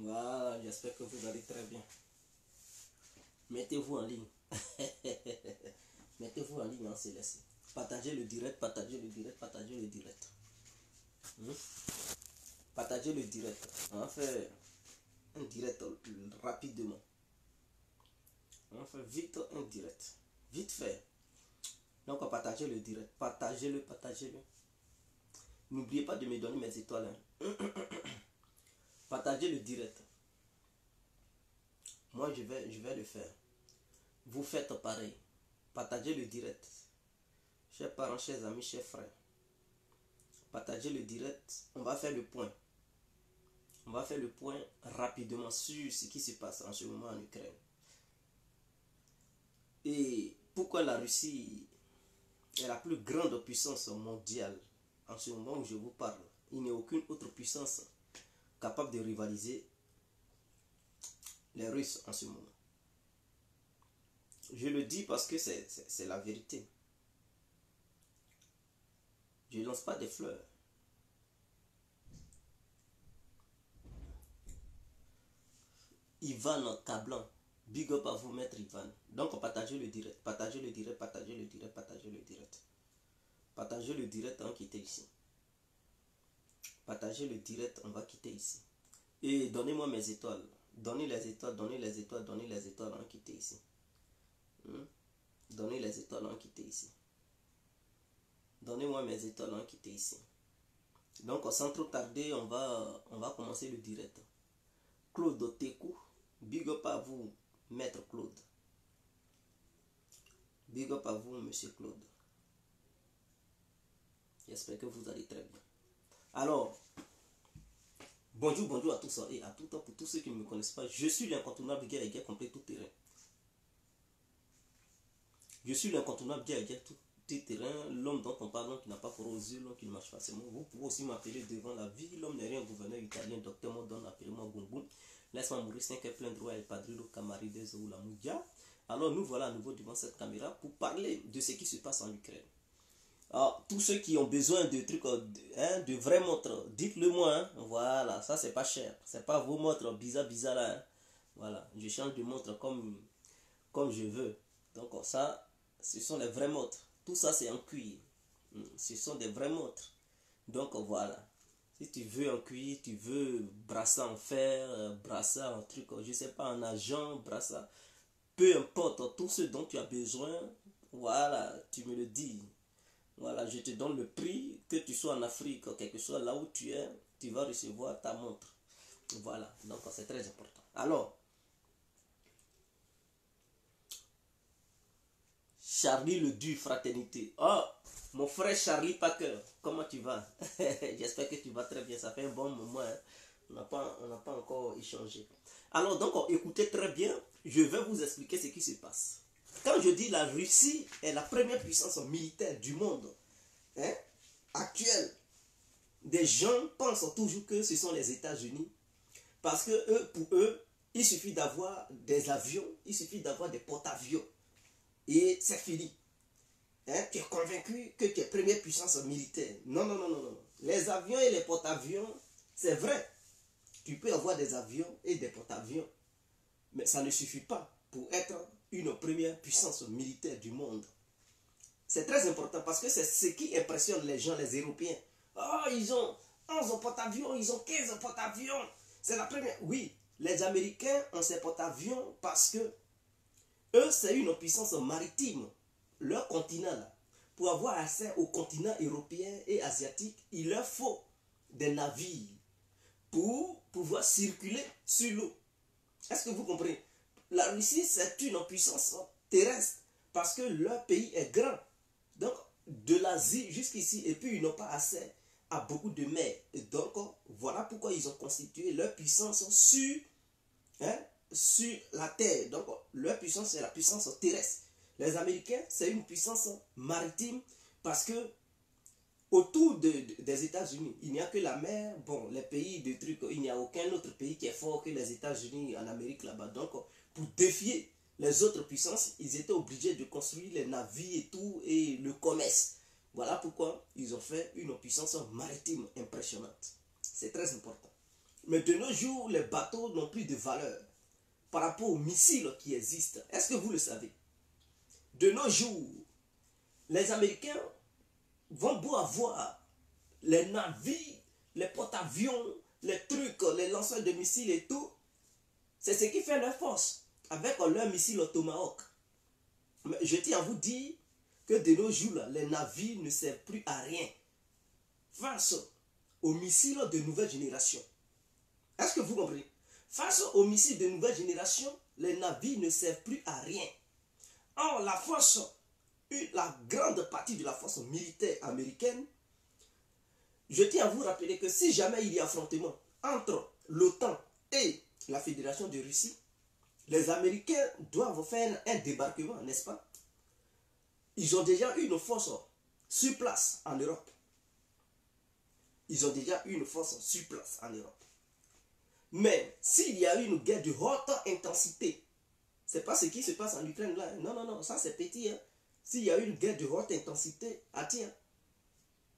Voilà, j'espère que vous allez très bien. Mettez-vous en ligne. Mettez-vous en ligne, hein, c'est laissé. Partagez le direct, partagez le direct, partagez le direct. Hmm? Partagez le direct. On va faire un direct rapidement. On va faire vite un direct. Vite fait. Donc, partagez le direct. Partagez-le, partagez-le. N'oubliez pas de me donner mes étoiles. Hein. Partagez le direct. Moi, je vais le faire. Vous faites pareil. Partagez le direct. Chers parents, chers amis, chers frères. Partagez le direct. On va faire le point. On va faire le point rapidement sur ce qui se passe en ce moment en Ukraine. Et pourquoi la Russie est la plus grande puissance mondiale en ce moment où je vous parle. Il n'y a aucune autre puissance capable de rivaliser les Russes en ce moment. Je le dis parce que c'est la vérité. Je ne lance pas des fleurs. Ivan Cablan, big up à vous, maître Ivan. Donc, partagez le direct, partagez le direct, partagez le direct, partagez le direct. Partagez le direct, on va quitter ici. Partagez le direct, on va quitter ici. Et donnez-moi mes étoiles. Donnez les étoiles, donnez les étoiles, donnez les étoiles, on va quitter ici. Donnez les étoiles, on va quitter ici. Donnez-moi mes étoiles, on va quitter ici. Donc, sans trop tarder, on va commencer le direct. Claude Tekou, big up à vous, maître Claude. Big up à vous, monsieur Claude. J'espère que vous allez très bien. Alors, bonjour à tous et à tout temps pour tous ceux qui ne me connaissent pas. Je suis l'incontournable guerre et guerre complet tout terrain. Je suis l'incontournable guerre et guerre tout terrain, l'homme dont on parle, l'homme qui n'a pas froid aux yeux, l'homme qui ne marche pas c'est moi. Vous pouvez aussi m'appeler devant la vie. L'homme n'est rien, gouverneur italien, docteur Modon, appelez-moi Gungun. Laisse-moi mourir 5 et plein droit, El Padrino, Camarides ou la Moudia. Alors nous voilà à nouveau devant cette caméra pour parler de ce qui se passe en Ukraine. Alors, tous ceux qui ont besoin de trucs, de vraies montres, dites-le moi. Hein. Voilà, ça c'est pas cher. C'est pas vos montres bizarres là. Hein. Voilà, je change de montre comme je veux. Donc ça, ce sont les vraies montres. Tout ça c'est en cuir. Ce sont des vraies montres. Donc voilà. Si tu veux en cuir, tu veux bracelet en fer, bracelet en truc, je sais pas, en argent, bracelet. Peu importe, tout ce dont tu as besoin, voilà, tu me le dis. Voilà, je te donne le prix, que tu sois en Afrique, quel que soit là où tu es, tu vas recevoir ta montre. Voilà, donc c'est très important. Alors, Charlie le Du Fraternité. Oh, mon frère Charlie Packer, comment tu vas? J'espère que tu vas très bien, ça fait un bon moment. Hein. On n'a pas encore échangé. Alors, donc, écoutez très bien, je vais vous expliquer ce qui se passe. Quand je dis la Russie est la première puissance militaire du monde hein, actuelle, des gens pensent toujours que ce sont les États-Unis. Parce que pour eux, il suffit d'avoir des avions, il suffit d'avoir des porte-avions. Et c'est fini. Hein, tu es convaincu que tu es première puissance militaire. Non. Les avions et les porte-avions, c'est vrai. Tu peux avoir des avions et des porte-avions. Mais ça ne suffit pas pour être une première puissance militaire du monde. C'est très important parce que c'est ce qui impressionne les gens, les Européens. Oh, ils ont 11 porte-avions, ils ont 15 porte-avions. C'est la première. Oui, les Américains ont ces porte-avions parce que eux, c'est une puissance maritime. Leur continent, là. Pour avoir accès au continent européen et asiatique, il leur faut des navires pour pouvoir circuler sur l'eau. Est-ce que vous comprenez? La Russie, c'est une puissance terrestre parce que leur pays est grand. Donc, de l'Asie jusqu'ici, et puis ils n'ont pas accès à beaucoup de mers. Et donc, voilà pourquoi ils ont constitué leur puissance sur la terre. Donc, leur puissance, c'est la puissance terrestre. Les Américains, c'est une puissance maritime parce que autour des États-Unis, il n'y a que la mer. Bon, les pays de trucs, il n'y a aucun autre pays qui est fort que les États-Unis en Amérique là-bas. Donc, pour défier les autres puissances, ils étaient obligés de construire les navires et tout, et le commerce. Voilà pourquoi ils ont fait une puissance maritime impressionnante. C'est très important. Mais de nos jours, les bateaux n'ont plus de valeur par rapport aux missiles qui existent. Est-ce que vous le savez? De nos jours, les Américains vont beau avoir les navires, les porte-avions, les trucs, les lanceurs de missiles et tout. C'est ce qui fait leur force avec leur missile Tomahawk. Mais je tiens à vous dire que de nos jours, là, les navires ne servent plus à rien face aux missiles de nouvelle génération. Est-ce que vous comprenez? Face aux missiles de nouvelle génération, les navires ne servent plus à rien. Or, la force, la grande partie de la force militaire américaine, je tiens à vous rappeler que si jamais il y a affrontement entre l'OTAN et la Fédération de Russie, les Américains doivent faire un débarquement, n'est-ce pas? Ils ont déjà une force sur place en Europe. Ils ont déjà une force sur place en Europe. Mais s'il y a une guerre de haute intensité, c'est pas ce qui se passe en Ukraine là. Non, non, non, ça c'est petit. Hein. S'il y a une guerre de haute intensité, tiens,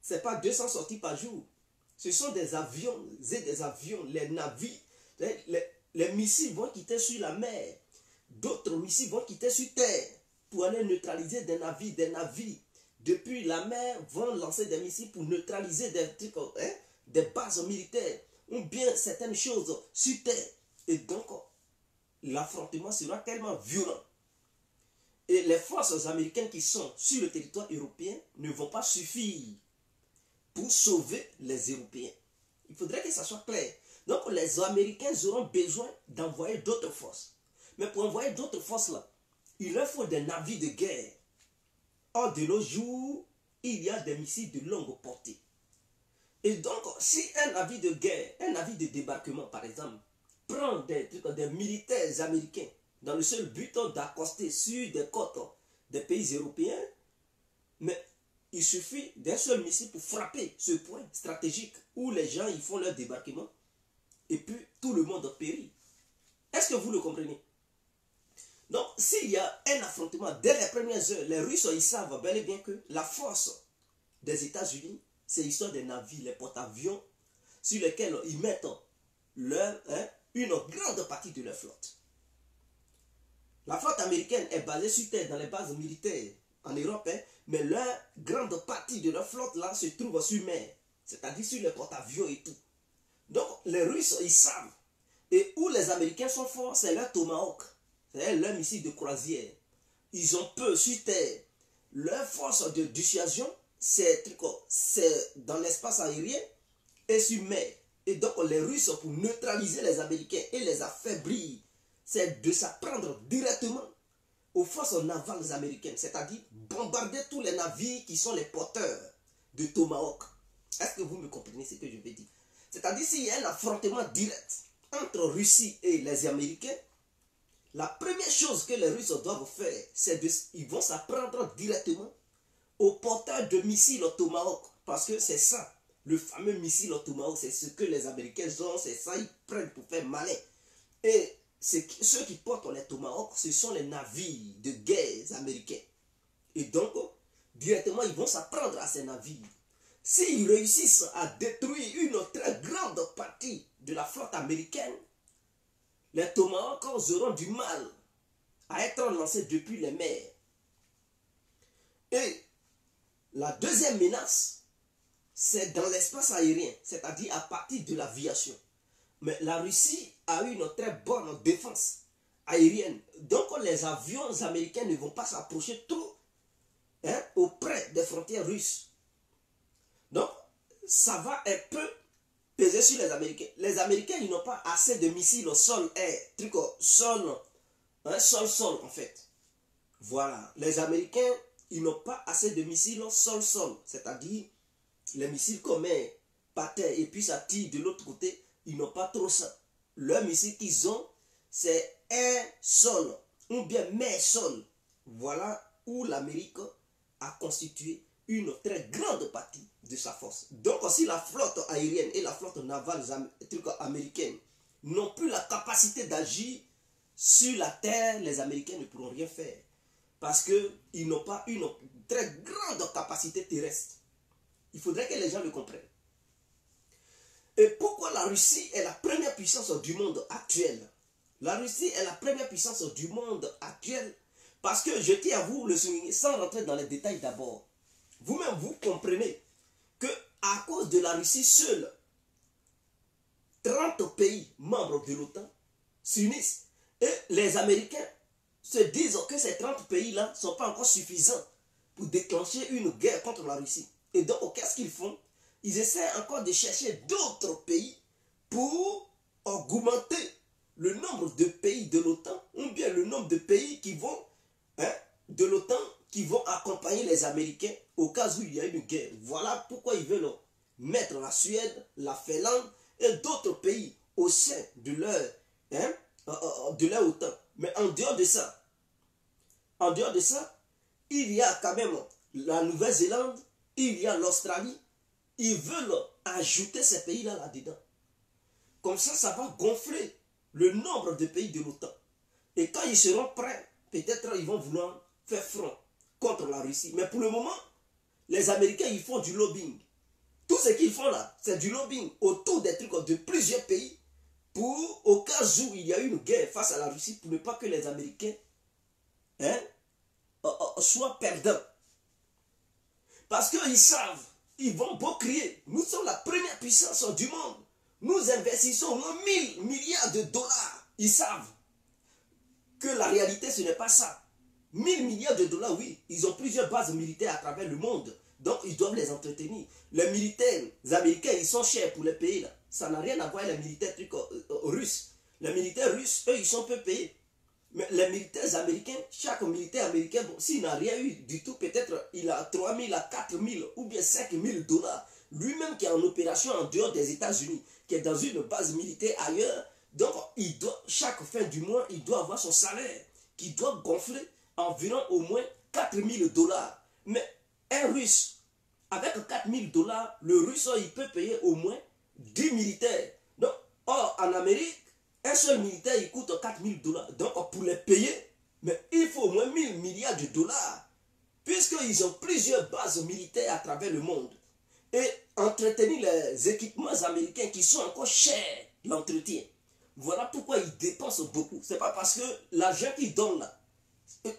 c'est pas 200 sorties par jour. Ce sont des avions et des avions, les navires, les missiles vont quitter sur la mer. D'autres missiles vont quitter sur terre pour aller neutraliser des navires. Des navires, depuis la mer, vont lancer des missiles pour neutraliser des trucs, des bases militaires ou bien certaines choses sur terre. Et donc, l'affrontement sera tellement violent. Et les forces américaines qui sont sur le territoire européen ne vont pas suffire pour sauver les Européens. Il faudrait que ça soit clair. Donc les Américains auront besoin d'envoyer d'autres forces. Mais pour envoyer d'autres forces là, il leur faut des navires de guerre. Or de nos jours, il y a des missiles de longue portée. Et donc, si un navire de guerre, un navire de débarquement par exemple, prend des militaires américains dans le seul but d'accoster sur des côtes des pays européens, mais il suffit d'un seul missile pour frapper ce point stratégique où les gens ils font leur débarquement et puis tout le monde périt. Est-ce que vous le comprenez? Donc, s'il y a un affrontement dès les premières heures, les Russes ils savent bel et bien que la force des États-Unis, c'est l'histoire des navires, les porte-avions sur lesquels ils mettent une grande partie de leur flotte. La flotte américaine est basée sur terre dans les bases militaires en Europe, mais leur grande partie de leur flotte là se trouve sur mer, c'est-à-dire sur les porte-avions et tout. Donc les Russes ils savent. Et où les Américains sont forts, c'est leur Tomahawk, c'est leur missile de croisière. Ils ont peu sur terre. Leur force de dissuasion, c'est dans l'espace aérien et sur mer. Et donc les Russes, pour neutraliser les Américains et les affaiblir, c'est de s'apprendre directement aux forces navales américaines, c'est-à-dire bombarder tous les navires qui sont les porteurs de Tomahawk. Est-ce que vous me comprenez ce que je veux dire? C'est-à-dire s'il y a un affrontement direct entre Russie et les Américains, la première chose que les Russes doivent faire, c'est qu'ils vont s'apprendre directement aux porteurs de missiles Tomahawk, parce que c'est ça, le fameux missile Tomahawk, c'est ce que les Américains ont, c'est ça ils prennent pour faire malin. Et ceux qui portent les Tomahawks, ce sont les navires de guerre américains. Et donc, directement, ils vont s'apprendre à ces navires. S'ils réussissent à détruire une très grande partie de la flotte américaine, les Tomahawks auront du mal à être lancés depuis les mers. Et la deuxième menace, c'est dans l'espace aérien, c'est-à-dire à partir de l'aviation. Mais la Russie a une très bonne défense aérienne. Donc les avions américains ne vont pas s'approcher trop auprès des frontières russes. Donc ça va un peu peser sur les Américains. Les Américains ils n'ont pas assez de missiles au sol-air, sol en fait. Voilà. Les Américains ils n'ont pas assez de missiles sol-sol, c'est-à-dire les missiles comme par terre et puis ça tire de l'autre côté. Ils n'ont pas trop ça. Le missile qu'ils ont, c'est un sol, ou bien mer-sol. Voilà où l'Amérique a constitué une très grande partie de sa force. Donc si la flotte aérienne et la flotte navale américaine n'ont plus la capacité d'agir sur la terre, les Américains ne pourront rien faire. Parce qu'ils n'ont pas une très grande capacité terrestre. Il faudrait que les gens le comprennent. Et pourquoi la Russie est la première puissance du monde actuel? La Russie est la première puissance du monde actuel. Parce que je tiens à vous le souligner sans rentrer dans les détails d'abord. Vous-même, vous comprenez que à cause de la Russie seule, 30 pays membres de l'OTAN s'unissent et les Américains se disent que ces 30 pays-là ne sont pas encore suffisants pour déclencher une guerre contre la Russie. Et donc, qu'est-ce qu'ils font? Ils essaient encore de chercher d'autres pays pour augmenter le nombre de pays de l'OTAN ou bien le nombre de pays qui vont de l'OTAN qui vont accompagner les Américains au cas où il y a une guerre. Voilà pourquoi ils veulent mettre la Suède, la Finlande et d'autres pays au sein de leur OTAN. Mais en dehors de ça, il y a quand même la Nouvelle-Zélande, il y a l'Australie. Ils veulent ajouter ces pays-là là-dedans. Comme ça va gonfler le nombre de pays de l'OTAN. Et quand ils seront prêts, peut-être ils vont vouloir faire front contre la Russie. Mais pour le moment, les Américains, ils font du lobbying. Tout ce qu'ils font là, c'est du lobbying autour des trucs de plusieurs pays pour, au cas où il y a une guerre face à la Russie, pour ne pas que les Américains soient perdants. Parce qu'ils savent, ils vont beau crier, nous sommes la première puissance du monde. Nous investissons au moins 1000 milliards de dollars. Ils savent que la réalité, ce n'est pas ça. 1000 milliards de dollars, oui. Ils ont plusieurs bases militaires à travers le monde. Donc, ils doivent les entretenir. Les militaires américains, ils sont chers pour les payer. Là. Ça n'a rien à voir avec les militaires russes. Les militaires russes, eux, ils sont peu payés. Mais les militaires américains, chaque militaire américain, bon, s'il n'a rien eu du tout, peut-être il a 3 000 à 4 000 ou bien 5 000 dollars. Lui-même qui est en opération en dehors des États-Unis, qui est dans une base militaire ailleurs, donc il doit, chaque fin du mois, il doit avoir son salaire qui doit gonfler environ au moins 4 000 dollars. Mais un Russe, avec 4 000 dollars, le Russe, il peut payer au moins 10 militaires. Donc, or, en Amérique, un seul militaire, il coûte 4 000 dollars. Donc, pour les payer, mais il faut au moins 1000 milliards de dollars. Puisqu'ils ont plusieurs bases militaires à travers le monde. Et entretenir les équipements américains qui sont encore chers, l'entretien. Voilà pourquoi ils dépensent beaucoup. Ce n'est pas parce que l'argent qu'ils donnent là,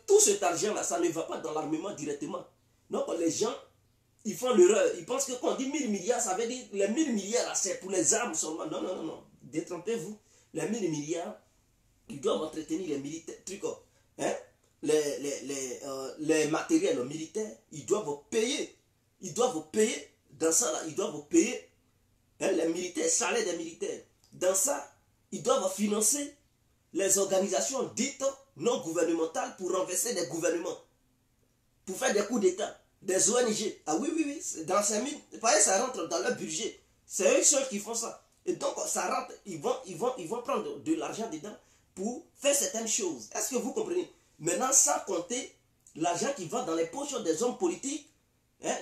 tout cet argent-là, ça ne va pas dans l'armement directement. Donc les gens, ils font l'erreur. Ils pensent que quand on dit 1000 milliards, ça veut dire les 1000 milliards, c'est pour les armes seulement. Non, non, non, non. Détrompez-vous. Les 1000 milliards, ils doivent entretenir les militaires, les matériels militaires, ils doivent payer. Ils doivent payer. Dans ça, là, ils doivent payer les militaires, salaire des militaires. Dans ça, ils doivent financer les organisations dites non gouvernementales pour renverser des gouvernements, pour faire des coups d'État, des ONG. Ah oui, oui, oui, dans ces mines, ça rentre dans leur budget. C'est eux seuls qui font ça. Et donc, ça rentre, ils vont prendre de l'argent dedans pour faire certaines choses. Est-ce que vous comprenez? Maintenant, sans compter l'argent qui va dans les poches des hommes politiques,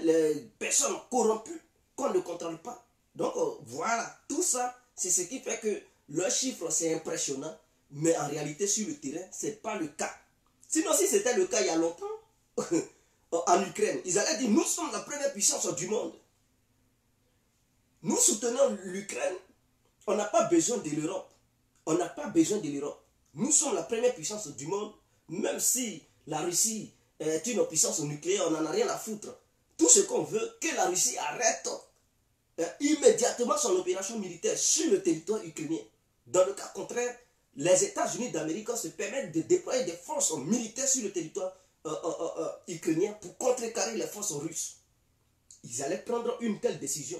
les personnes corrompues qu'on ne contrôle pas. Donc voilà, tout ça, c'est ce qui fait que le chiffre c'est impressionnant, mais en réalité sur le terrain, ce n'est pas le cas. Sinon, si c'était le cas il y a longtemps, en Ukraine, ils allaient dire, nous sommes la première puissance du monde. Nous soutenons l'Ukraine, on n'a pas besoin de l'Europe. On n'a pas besoin de l'Europe. Nous sommes la première puissance du monde, même si la Russie est une puissance nucléaire, on n'en a rien à foutre. Tout ce qu'on veut, que la Russie arrête immédiatement son opération militaire sur le territoire ukrainien. Dans le cas contraire, les États-Unis d'Amérique se permettent de déployer des forces militaires sur le territoire ukrainien pour contrecarrer les forces russes. Ils allaient prendre une telle décision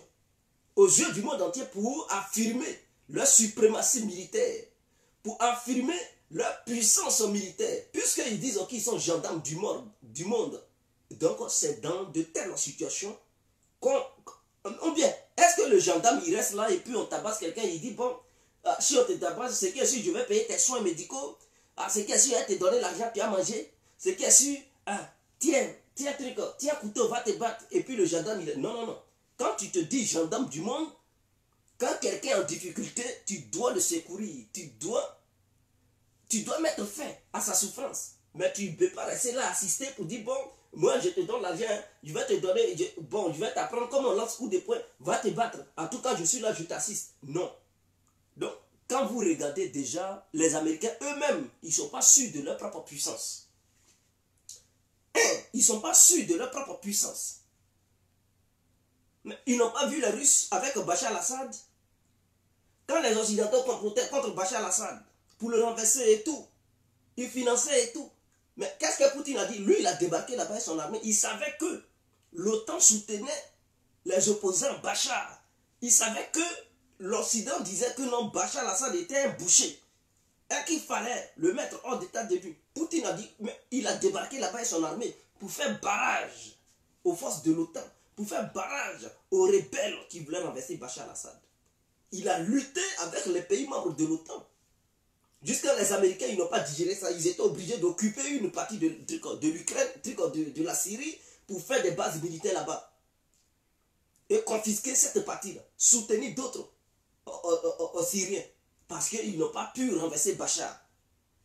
aux yeux du monde entier pour affirmer leur suprématie militaire, pour affirmer leur puissance militaire, puisqu'ils disent qu'ils sont gendarmes du monde. Donc, c'est dans de telles situations ou bien, est-ce que le gendarme, il reste là et puis on tabasse quelqu'un, il dit, bon, si on te tabasse, c'est que si je vais payer tes soins médicaux, c'est que si je vais te donner l'argent puis à manger, c'est que si, tiens, couteau, va te battre. Et puis le gendarme, il dit, non, non, non. Quand tu te dis gendarme du monde, quand quelqu'un est en difficulté, tu dois le secourir, tu dois mettre fin à sa souffrance. Mais tu ne peux pas rester là assister pour dire, bon, Moi, je te donne l'argent, je vais te donner, je vais t'apprendre comment on lance coup de poing, va te battre. En tout cas, je suis là, je t'assiste. Non. Donc, quand vous regardez déjà, les Américains eux-mêmes, ils ne sont pas sûrs de leur propre puissance. Ils ne sont pas sûrs de leur propre puissance. Mais ils n'ont pas vu les Russes avec Bachar al-Assad. Quand les Occidentaux complotaient contre Bachar al-Assad pour le renverser et tout, ils finançaient et tout. Mais qu'est-ce que Poutine a dit? Lui, il a débarqué là-bas avec son armée. Il savait que l'OTAN soutenait les opposants Bachar. Il savait que l'Occident disait que non, Bachar al-Assad était un boucher. Et qu'il fallait le mettre hors d'état de vue. Poutine a dit, mais il a débarqué là-bas avec son armée pour faire barrage aux forces de l'OTAN, pour faire barrage aux rebelles qui voulaient renverser Bachar al-Assad. Il a lutté avec les pays membres de l'OTAN. Jusqu'à les Américains, ils n'ont pas digéré ça. Ils étaient obligés d'occuper une partie de l'Ukraine, de la Syrie, pour faire des bases militaires là-bas. Et confisquer cette partie-là. Soutenir d'autres Syriens. Parce qu'ils n'ont pas pu renverser Bachar.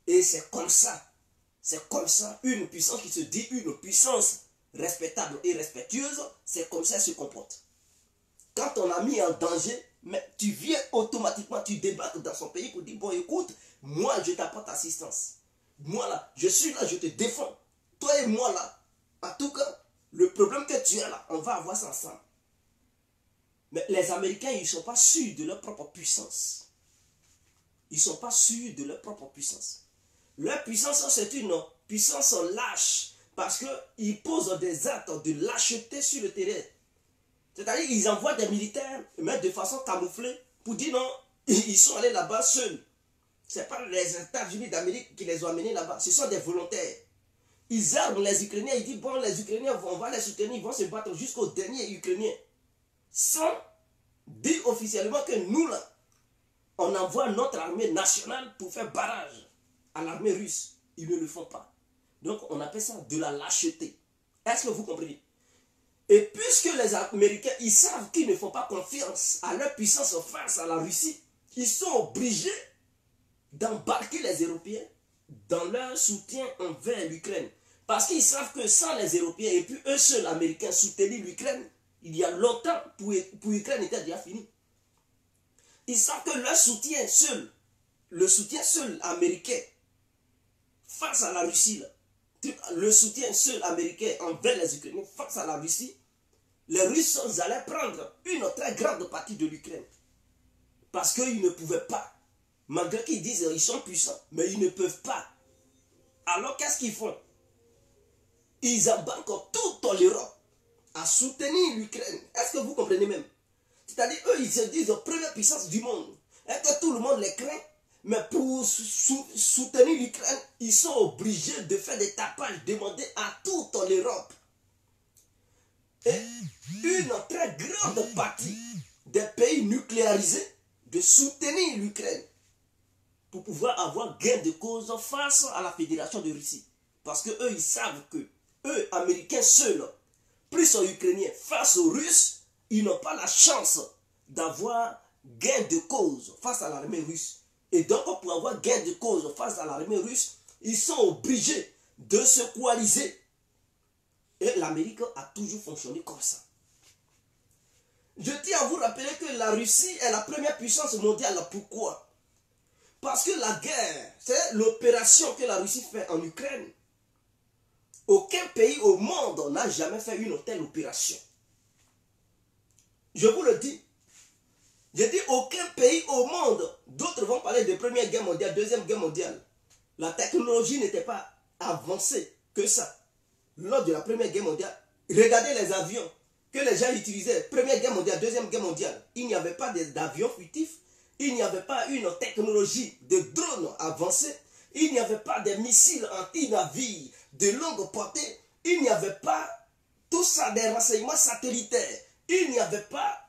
Et c'est comme ça. C'est comme ça. Une puissance qui se dit une puissance respectable et respectueuse, c'est comme ça qu'elle se comporte. Quand on a mis en danger, mais tu viens automatiquement, tu débarques dans son pays pour dire, bon écoute, moi je t'apporte assistance. Moi là, je suis là, je te défends. Toi et moi là, en tout cas, le problème que tu as là, on va avoir ça ensemble. Mais les Américains, ils ne sont pas sûrs de leur propre puissance. Ils ne sont pas sûrs de leur propre puissance. Leur puissance, c'est une puissance lâche. Parce qu'ils posent des actes de lâcheté sur le terrain. C'est-à-dire qu'ils envoient des militaires, mais de façon camouflée, pour dire non, ils sont allés là-bas seuls. Ce n'est pas les États-Unis d'Amérique qui les ont amenés là-bas. Ce sont des volontaires. Ils arment les Ukrainiens. Ils disent, bon, les Ukrainiens, on va les soutenir. Ils vont se battre jusqu'au dernier Ukrainien. Sans dire officiellement que nous, là, on envoie notre armée nationale pour faire barrage à l'armée russe. Ils ne le font pas. Donc, on appelle ça de la lâcheté. Est-ce que vous comprenez? Et puisque les Américains, ils savent qu'ils ne font pas confiance à leur puissance face à la Russie, ils sont obligés d'embarquer les Européens dans leur soutien envers l'Ukraine. Parce qu'ils savent que sans les Européens et puis eux seuls, Américains, soutenir l'Ukraine, il y a longtemps, pour l'Ukraine était déjà fini. Ils savent que leur soutien seul, le soutien seul américain face à la Russie, là, le soutien seul américain envers les Ukrainiens face à la Russie, les Russes allaient prendre une très grande partie de l'Ukraine. Parce qu'ils ne pouvaient pas. Malgré qu'ils disent qu'ils sont puissants, mais ils ne peuvent pas. Alors qu'est-ce qu'ils font? Ils embarquent toute l'Europe à soutenir l'Ukraine. Est-ce que vous comprenez même? C'est-à-dire, eux, ils se disent première puissance du monde. Et que tout le monde les craint. Mais pour soutenir l'Ukraine, ils sont obligés de faire des tapages, demander à toute l'Europe. Et une très grande partie des pays nucléarisés de soutenir l'Ukraine pour pouvoir avoir gain de cause face à la Fédération de Russie. Parce que eux, ils savent que eux, Américains seuls, plus aux Ukrainiens face aux Russes, ils n'ont pas la chance d'avoir gain de cause face à l'armée russe. Et donc, pour avoir gain de cause face à l'armée russe, ils sont obligés de se coaliser. Et l'Amérique a toujours fonctionné comme ça. Je tiens à vous rappeler que la Russie est la première puissance mondiale. Pourquoi? Parce que la guerre, c'est l'opération que la Russie fait en Ukraine. Aucun pays au monde n'a jamais fait une telle opération. Je vous le dis. Je dis aucun pays au monde. D'autres vont parler de Première Guerre mondiale, Deuxième Guerre mondiale. La technologie n'était pas avancée que ça. Lors de la Première Guerre mondiale, regardez les avions que les gens utilisaient. Première Guerre mondiale, Deuxième Guerre mondiale. Il n'y avait pas d'avions fugitifs. Il n'y avait pas une technologie de drones avancée. Il n'y avait pas de missiles anti-navires de longue portée. Il n'y avait pas tout ça, des renseignements satellitaires. Il n'y avait pas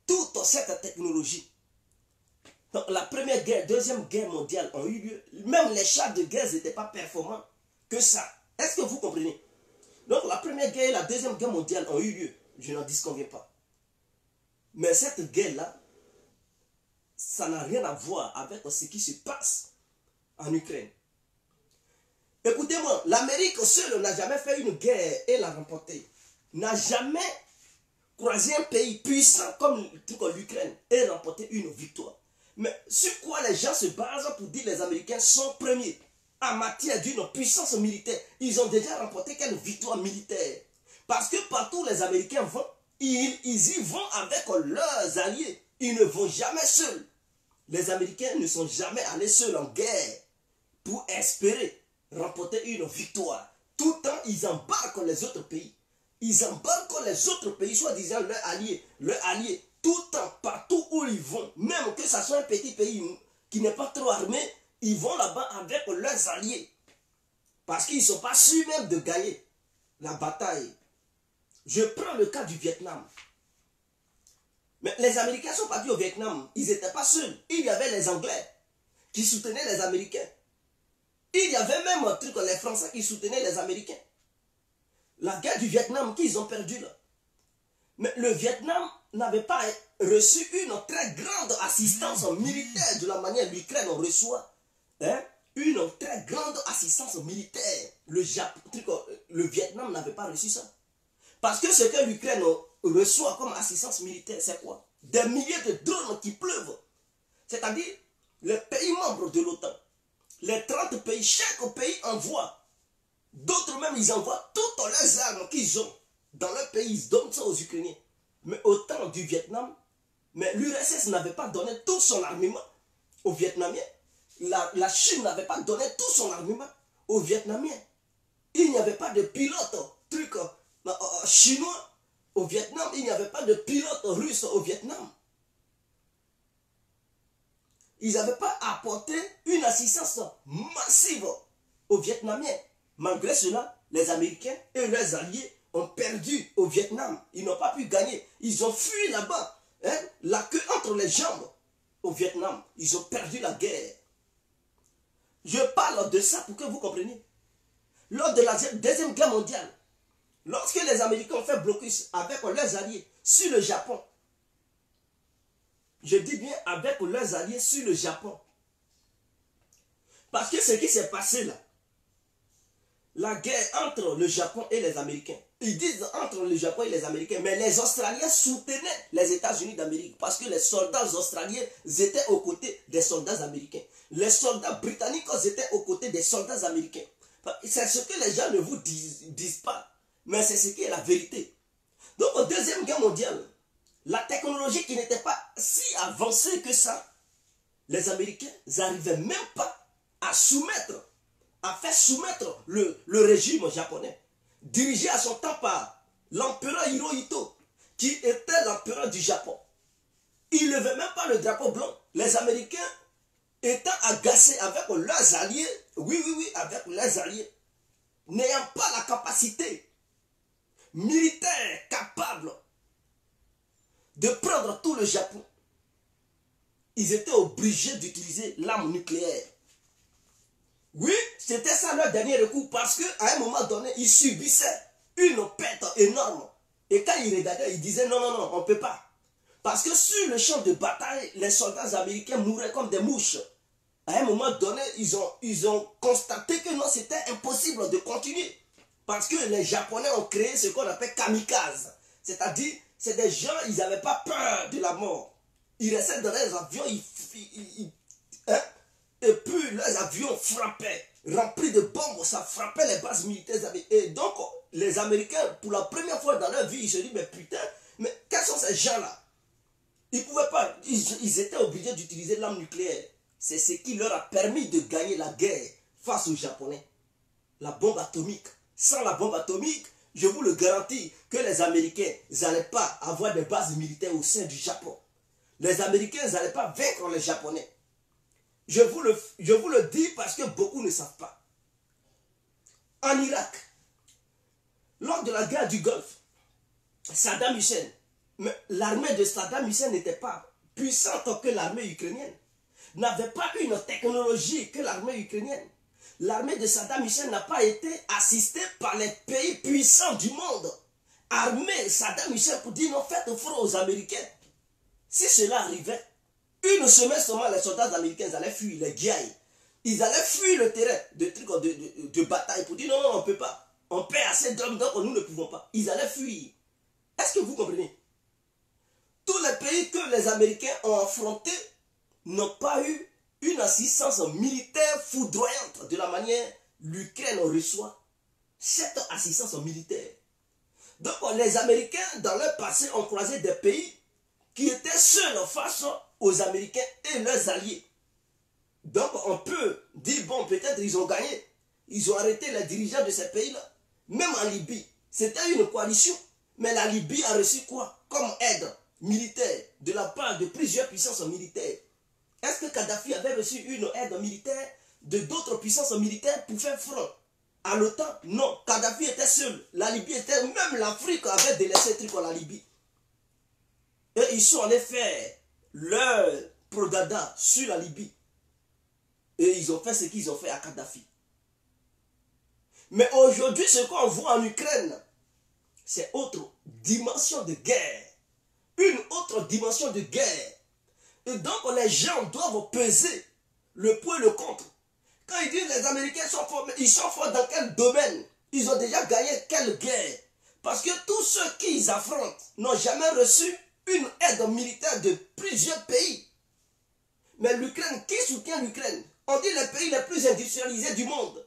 toute cette technologie. Donc la première guerre, deuxième guerre mondiale ont eu lieu. Même les chars de guerre n'étaient pas performants que ça. Est-ce que vous comprenez? Donc la première guerre et la deuxième guerre mondiale ont eu lieu. Je n'en disconviens pas. Mais cette guerre-là, ça n'a rien à voir avec ce qui se passe en Ukraine. Écoutez-moi, l'Amérique seule n'a jamais fait une guerre et l'a remportée. N'a jamais croisé un pays puissant comme l'Ukraine et remporté une victoire. Mais sur quoi les gens se basent pour dire que les Américains sont premiers en matière d'une puissance militaire? Ils ont déjà remporté quelle victoire militaire? Parce que partout où les Américains vont, ils y vont avec leurs alliés. Ils ne vont jamais seuls. Les Américains ne sont jamais allés seuls en guerre pour espérer remporter une victoire. Tout le temps, ils embarquent les autres pays. Ils embarquent les autres pays, soi-disant leurs alliés. Tout le temps, partout où ils vont, même que ce soit un petit pays qui n'est pas trop armé, ils vont là-bas avec leurs alliés. Parce qu'ils ne sont pas sûrs même de gagner la bataille. Je prends le cas du Vietnam. Mais les Américains sont partis au Vietnam. Ils n'étaient pas seuls. Il y avait les Anglais qui soutenaient les Américains. Il y avait même un truc, les Français qui soutenaient les Américains. La guerre du Vietnam qu'ils ont perdu là. Mais le Vietnam n'avait pas reçu une très grande assistance militaire de la manière l'Ukraine en reçoit. Une très grande assistance militaire. Le Vietnam n'avait pas reçu ça. Parce que ce que l'Ukraine reçoit comme assistance militaire, c'est quoi? Des milliers de drones qui pleuvent. C'est-à-dire, les pays membres de l'OTAN, les 30 pays, chaque pays envoie. D'autres même, ils envoient toutes les armes qu'ils ont dans leur pays. Ils donnent ça aux Ukrainiens. Mais au temps du Vietnam, mais l'URSS n'avait pas donné tout son armement aux Vietnamiens. La Chine n'avait pas donné tout son armement aux Vietnamiens. Il n'y avait pas de pilote chinois au Vietnam. Il n'y avait pas de pilote russe au Vietnam. Ils n'avaient pas apporté une assistance massive aux Vietnamiens. Malgré cela, les Américains et leurs alliés ont perdu au Vietnam. Ils n'ont pas pu gagner. Ils ont fui là-bas. La queue entre les jambes au Vietnam. Ils ont perdu la guerre. Je parle de ça pour que vous compreniez. Lors de la Deuxième Guerre mondiale, lorsque les Américains ont fait blocus avec leurs alliés sur le Japon, je dis bien avec leurs alliés sur le Japon. Parce que ce qui s'est passé là, la guerre entre le Japon et les Américains, ils disent entre le Japon et les Américains, mais les Australiens soutenaient les États-Unis d'Amérique parce que les soldats australiens étaient aux côtés des soldats américains. Les soldats britanniques étaient aux côtés des soldats américains. C'est ce que les gens ne vous disent pas, mais c'est ce qui est la vérité. Donc, en Deuxième Guerre mondiale, la technologie qui n'était pas si avancée que ça, les Américains n'arrivaient même pas à faire soumettre le régime japonais, dirigé à son temps par l'empereur Hirohito, qui était l'empereur du Japon. Il ne levait même pas le drapeau blanc. Les Américains étant agacés avec leurs alliés, oui, avec leurs alliés, n'ayant pas la capacité militaire capable de prendre tout le Japon, ils étaient obligés d'utiliser l'arme nucléaire. Oui, c'était ça leur dernier recours parce qu'à un moment donné, ils subissaient une perte énorme. Et quand ils regardaient, ils disaient non, on ne peut pas. Parce que sur le champ de bataille, les soldats américains mouraient comme des mouches. À un moment donné, ils ont constaté que non, c'était impossible de continuer. Parce que les Japonais ont créé ce qu'on appelle kamikaze. C'est-à-dire, c'est des gens, ils n'avaient pas peur de la mort. Ils restaient dans leurs avions, et puis leurs avions frappaient, remplis de bombes, ça frappait les bases militaires. Et donc, les Américains, pour la première fois dans leur vie, ils se disent, mais putain, mais quels sont ces gens-là? Ils ne pouvaient pas, ils étaient obligés d'utiliser l'arme nucléaire. C'est ce qui leur a permis de gagner la guerre face aux Japonais. La bombe atomique. Sans la bombe atomique, je vous le garantis que les Américains n'allaient pas avoir des bases militaires au sein du Japon. Les Américains n'allaient pas vaincre les Japonais. Je vous le dis parce que beaucoup ne savent pas. En Irak, lors de la guerre du Golfe, Saddam Hussein, l'armée de Saddam Hussein n'était pas puissante que l'armée ukrainienne, n'avait pas une technologie que l'armée ukrainienne. L'armée de Saddam Hussein n'a pas été assistée par les pays puissants du monde. Armée Saddam Hussein pour dire non, faites front aux Américains. Si cela arrivait, une semaine seulement, les soldats américains allaient fuir les guerres. Ils allaient fuir le terrain de bataille pour dire non, non, on ne peut pas. On paie assez d'hommes, donc nous ne pouvons pas. Ils allaient fuir. Est-ce que vous comprenez? Tous les pays que les Américains ont affrontés n'ont pas eu une assistance militaire foudroyante de la manière l'Ukraine reçoit cette assistance militaire. Donc les Américains, dans leur passé, ont croisé des pays qui étaient seuls face aux Américains et leurs alliés. Donc on peut dire, bon, peut-être ils ont gagné. Ils ont arrêté les dirigeants de ces pays-là. Même en Libye, c'était une coalition. Mais la Libye a reçu quoi comme aide militaire de la part de plusieurs puissances militaires? Est-ce que Kadhafi avait reçu une aide militaire de d'autres puissances militaires pour faire front à l'OTAN? Non, Kadhafi était seul. La Libye était, même l'Afrique avait délaissé le truc à la Libye. Et ils sont allés faire leur propagande sur la Libye. Et ils ont fait ce qu'ils ont fait à Kadhafi. Mais aujourd'hui, ce qu'on voit en Ukraine, c'est autre dimension de guerre. Une autre dimension de guerre. Et donc les gens doivent peser le pour et le contre. Quand ils disent les Américains sont forts, ils sont forts dans quel domaine? Ils ont déjà gagné quelle guerre? Parce que tous ceux qu'ils affrontent n'ont jamais reçu une aide militaire de plusieurs pays. Mais l'Ukraine, qui soutient l'Ukraine? On dit les pays les plus industrialisés du monde.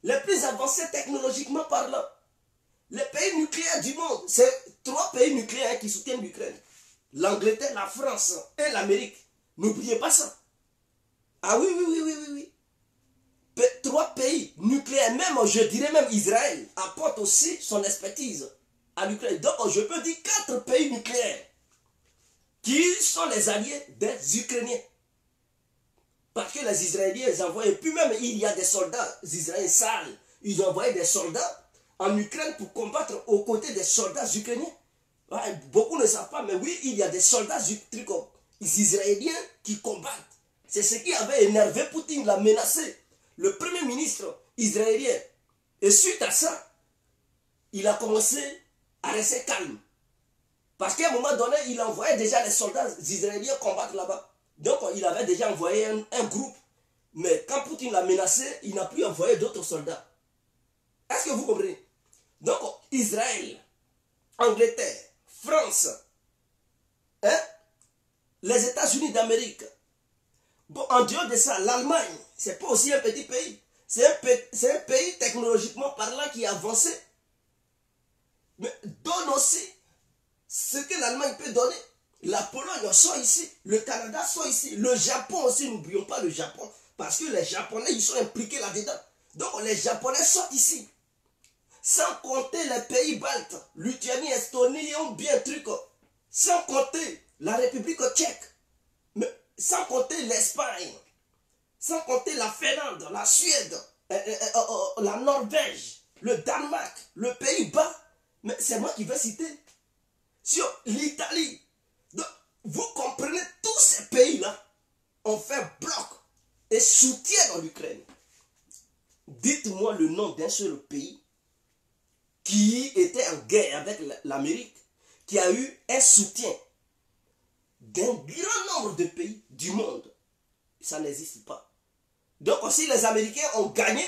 Les plus avancés technologiquement parlant. Les pays nucléaires du monde. C'est 3 pays nucléaires qui soutiennent l'Ukraine. L'Angleterre, la France et l'Amérique. N'oubliez pas ça. Ah oui, oui, oui, oui, oui, oui. 3 pays nucléaires, même, je dirais même Israël, apporte aussi son expertise à l'Ukraine. Donc, je peux dire 4 pays nucléaires qui sont les alliés des Ukrainiens. Parce que les Israéliens, ils envoient, et puis même il y a des soldats israéliens sales, ils ont envoyé des soldats en Ukraine pour combattre aux côtés des soldats ukrainiens. Ouais, beaucoup ne savent pas, mais oui, il y a des soldats israéliens qui combattent. C'est ce qui avait énervé Poutine, l'a menacé. Le premier ministre israélien. Et suite à ça, il a commencé à rester calme. Parce qu'à un moment donné, il envoyait déjà les soldats israéliens combattre là-bas. Donc il avait déjà envoyé un groupe. Mais quand Poutine l'a menacé, il n'a plus envoyé d'autres soldats. Est-ce que vous comprenez? Donc Israël, Angleterre, France, hein, les États-Unis d'Amérique. Bon, en dehors de ça, l'Allemagne, c'est pas aussi un petit pays. C'est un pays technologiquement parlant qui est avancé. Mais donne aussi ce que l'Allemagne peut donner. La Pologne soit ici, le Canada soit ici, le Japon aussi, n'oublions pas le Japon. Parce que les Japonais, ils sont impliqués là-dedans. Donc les Japonais sortent ici. Sans compter les pays baltes, Lituanie, Estonie, ont bien truc. Sans compter la République tchèque. Mais sans compter l'Espagne. Sans compter la Finlande, la Suède, la Norvège, le Danemark, le Pays-Bas. Mais c'est moi qui vais citer. Sur l'Italie. Donc, vous comprenez, tous ces pays-là ont fait bloc et soutiennent l'Ukraine. Dites-moi le nom d'un seul pays qui était en guerre avec l'Amérique, qui a eu un soutien d'un grand nombre de pays du monde. Ça n'existe pas. Donc si les Américains ont gagné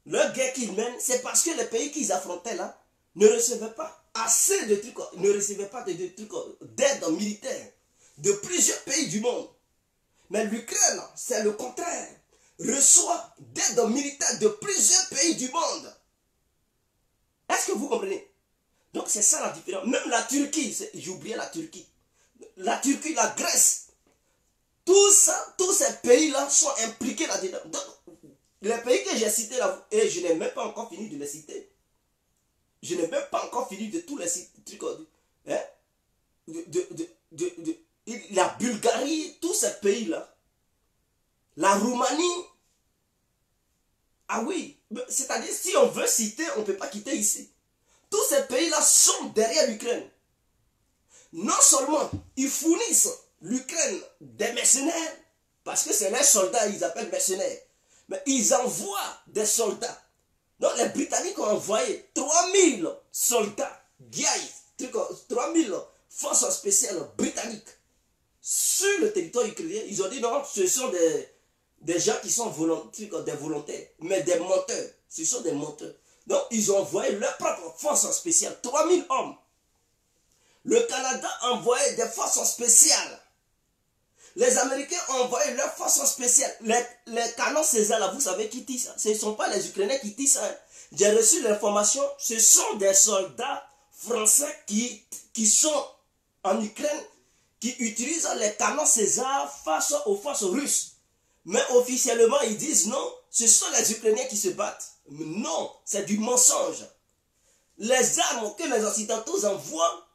leur guerre qu'ils mènent, c'est parce que les pays qu'ils affrontaient là ne recevaient pas assez de trucs, ne recevaient pas d'aide militaire de plusieurs pays du monde. Mais l'Ukraine, c'est le contraire, reçoit d'aide militaire de plusieurs pays du monde. Est-ce que vous comprenez? Donc c'est ça la différence. Même la Turquie, j'ai oublié la Turquie. La Turquie, la Grèce, tout ça, tous ces pays-là sont impliqués là-dedans. Donc, les pays que j'ai cités là, et je n'ai même pas encore fini de les citer. Je n'ai même pas encore fini de tous les trucs. Hein? La Bulgarie, tous ces pays-là. La Roumanie. Ah oui, c'est-à-dire si on veut citer, on ne peut pas quitter ici. Tous ces pays-là sont derrière l'Ukraine. Non seulement ils fournissent l'Ukraine des mercenaires, parce que c'est les soldats, ils appellent mercenaires, mais ils envoient des soldats. Donc les Britanniques ont envoyé 3000 soldats, GI, 3000 forces spéciales britanniques sur le territoire ukrainien. Ils ont dit non, ce sont des gens qui sont des volontaires, mais des menteurs. Ce sont des menteurs. Donc, ils ont envoyé leur propre force spéciale, 3000 hommes. Le Canada a envoyé des forces spéciales. Les Américains ont envoyé leurs forces spéciales. Les canons César, là, vous savez qui tirent ça? Ce ne sont pas les Ukrainiens qui tirent ça. Hein. J'ai reçu l'information, ce sont des soldats français qui sont en Ukraine, qui utilisent les canons César face aux forces russes. Mais officiellement, ils disent non, ce sont les Ukrainiens qui se battent. Non, c'est du mensonge. Les armes que les Occidentaux envoient,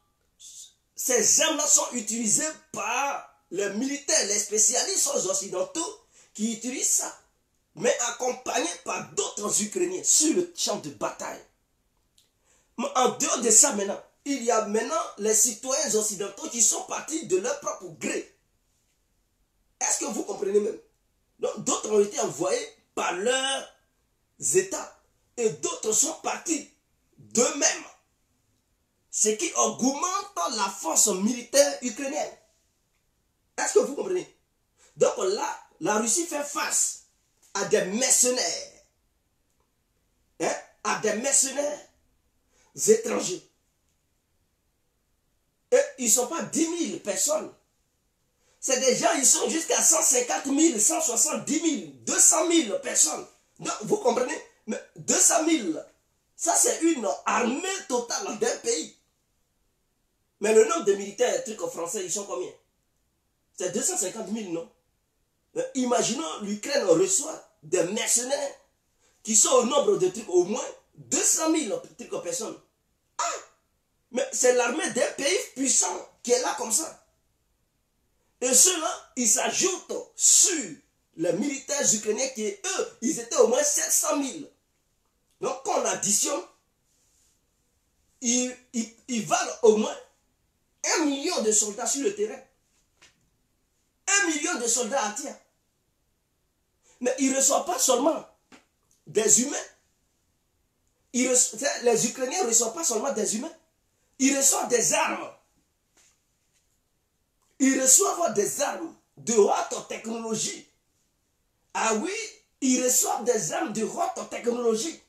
ces armes-là sont utilisées par les militaires, les spécialistes occidentaux qui utilisent ça, mais accompagnés par d'autres Ukrainiens sur le champ de bataille. Mais en dehors de ça maintenant, il y a maintenant les citoyens occidentaux qui sont partis de leur propre gré. Est-ce que vous comprenez même? D'autres ont été envoyés par leurs États et d'autres sont partis d'eux-mêmes. Ce qui augmente la force militaire ukrainienne. Est-ce que vous comprenez? Donc là, la Russie fait face à des mercenaires. Hein? À des mercenaires étrangers. Et ils ne sont pas 10 000 personnes. C'est des gens, ils sont jusqu'à 150 000, 170 000, 200 000 personnes. Donc, vous comprenez? Mais 200 000, ça c'est une armée totale d'un pays. Mais le nombre de militaires français, ils sont combien? C'est 250 000, non? Mais imaginons, l'Ukraine reçoit des mercenaires qui sont au nombre de trucs au moins 200 000 personnes. Ah! Mais c'est l'armée d'un pays puissant qui est là comme ça. Et ceux-là, ils s'ajoutent sur les militaires ukrainiens qui, eux, ils étaient au moins 700 000. Donc, quand on additionne, ils valent au moins 1 million de soldats sur le terrain. 1 million de soldats à terre. Mais ils ne reçoivent pas seulement des humains. Les Ukrainiens ne reçoivent pas seulement des humains. Ils reçoivent des armes. Ils reçoivent des armes de haute technologie. Ah oui, ils reçoivent des armes de haute technologie.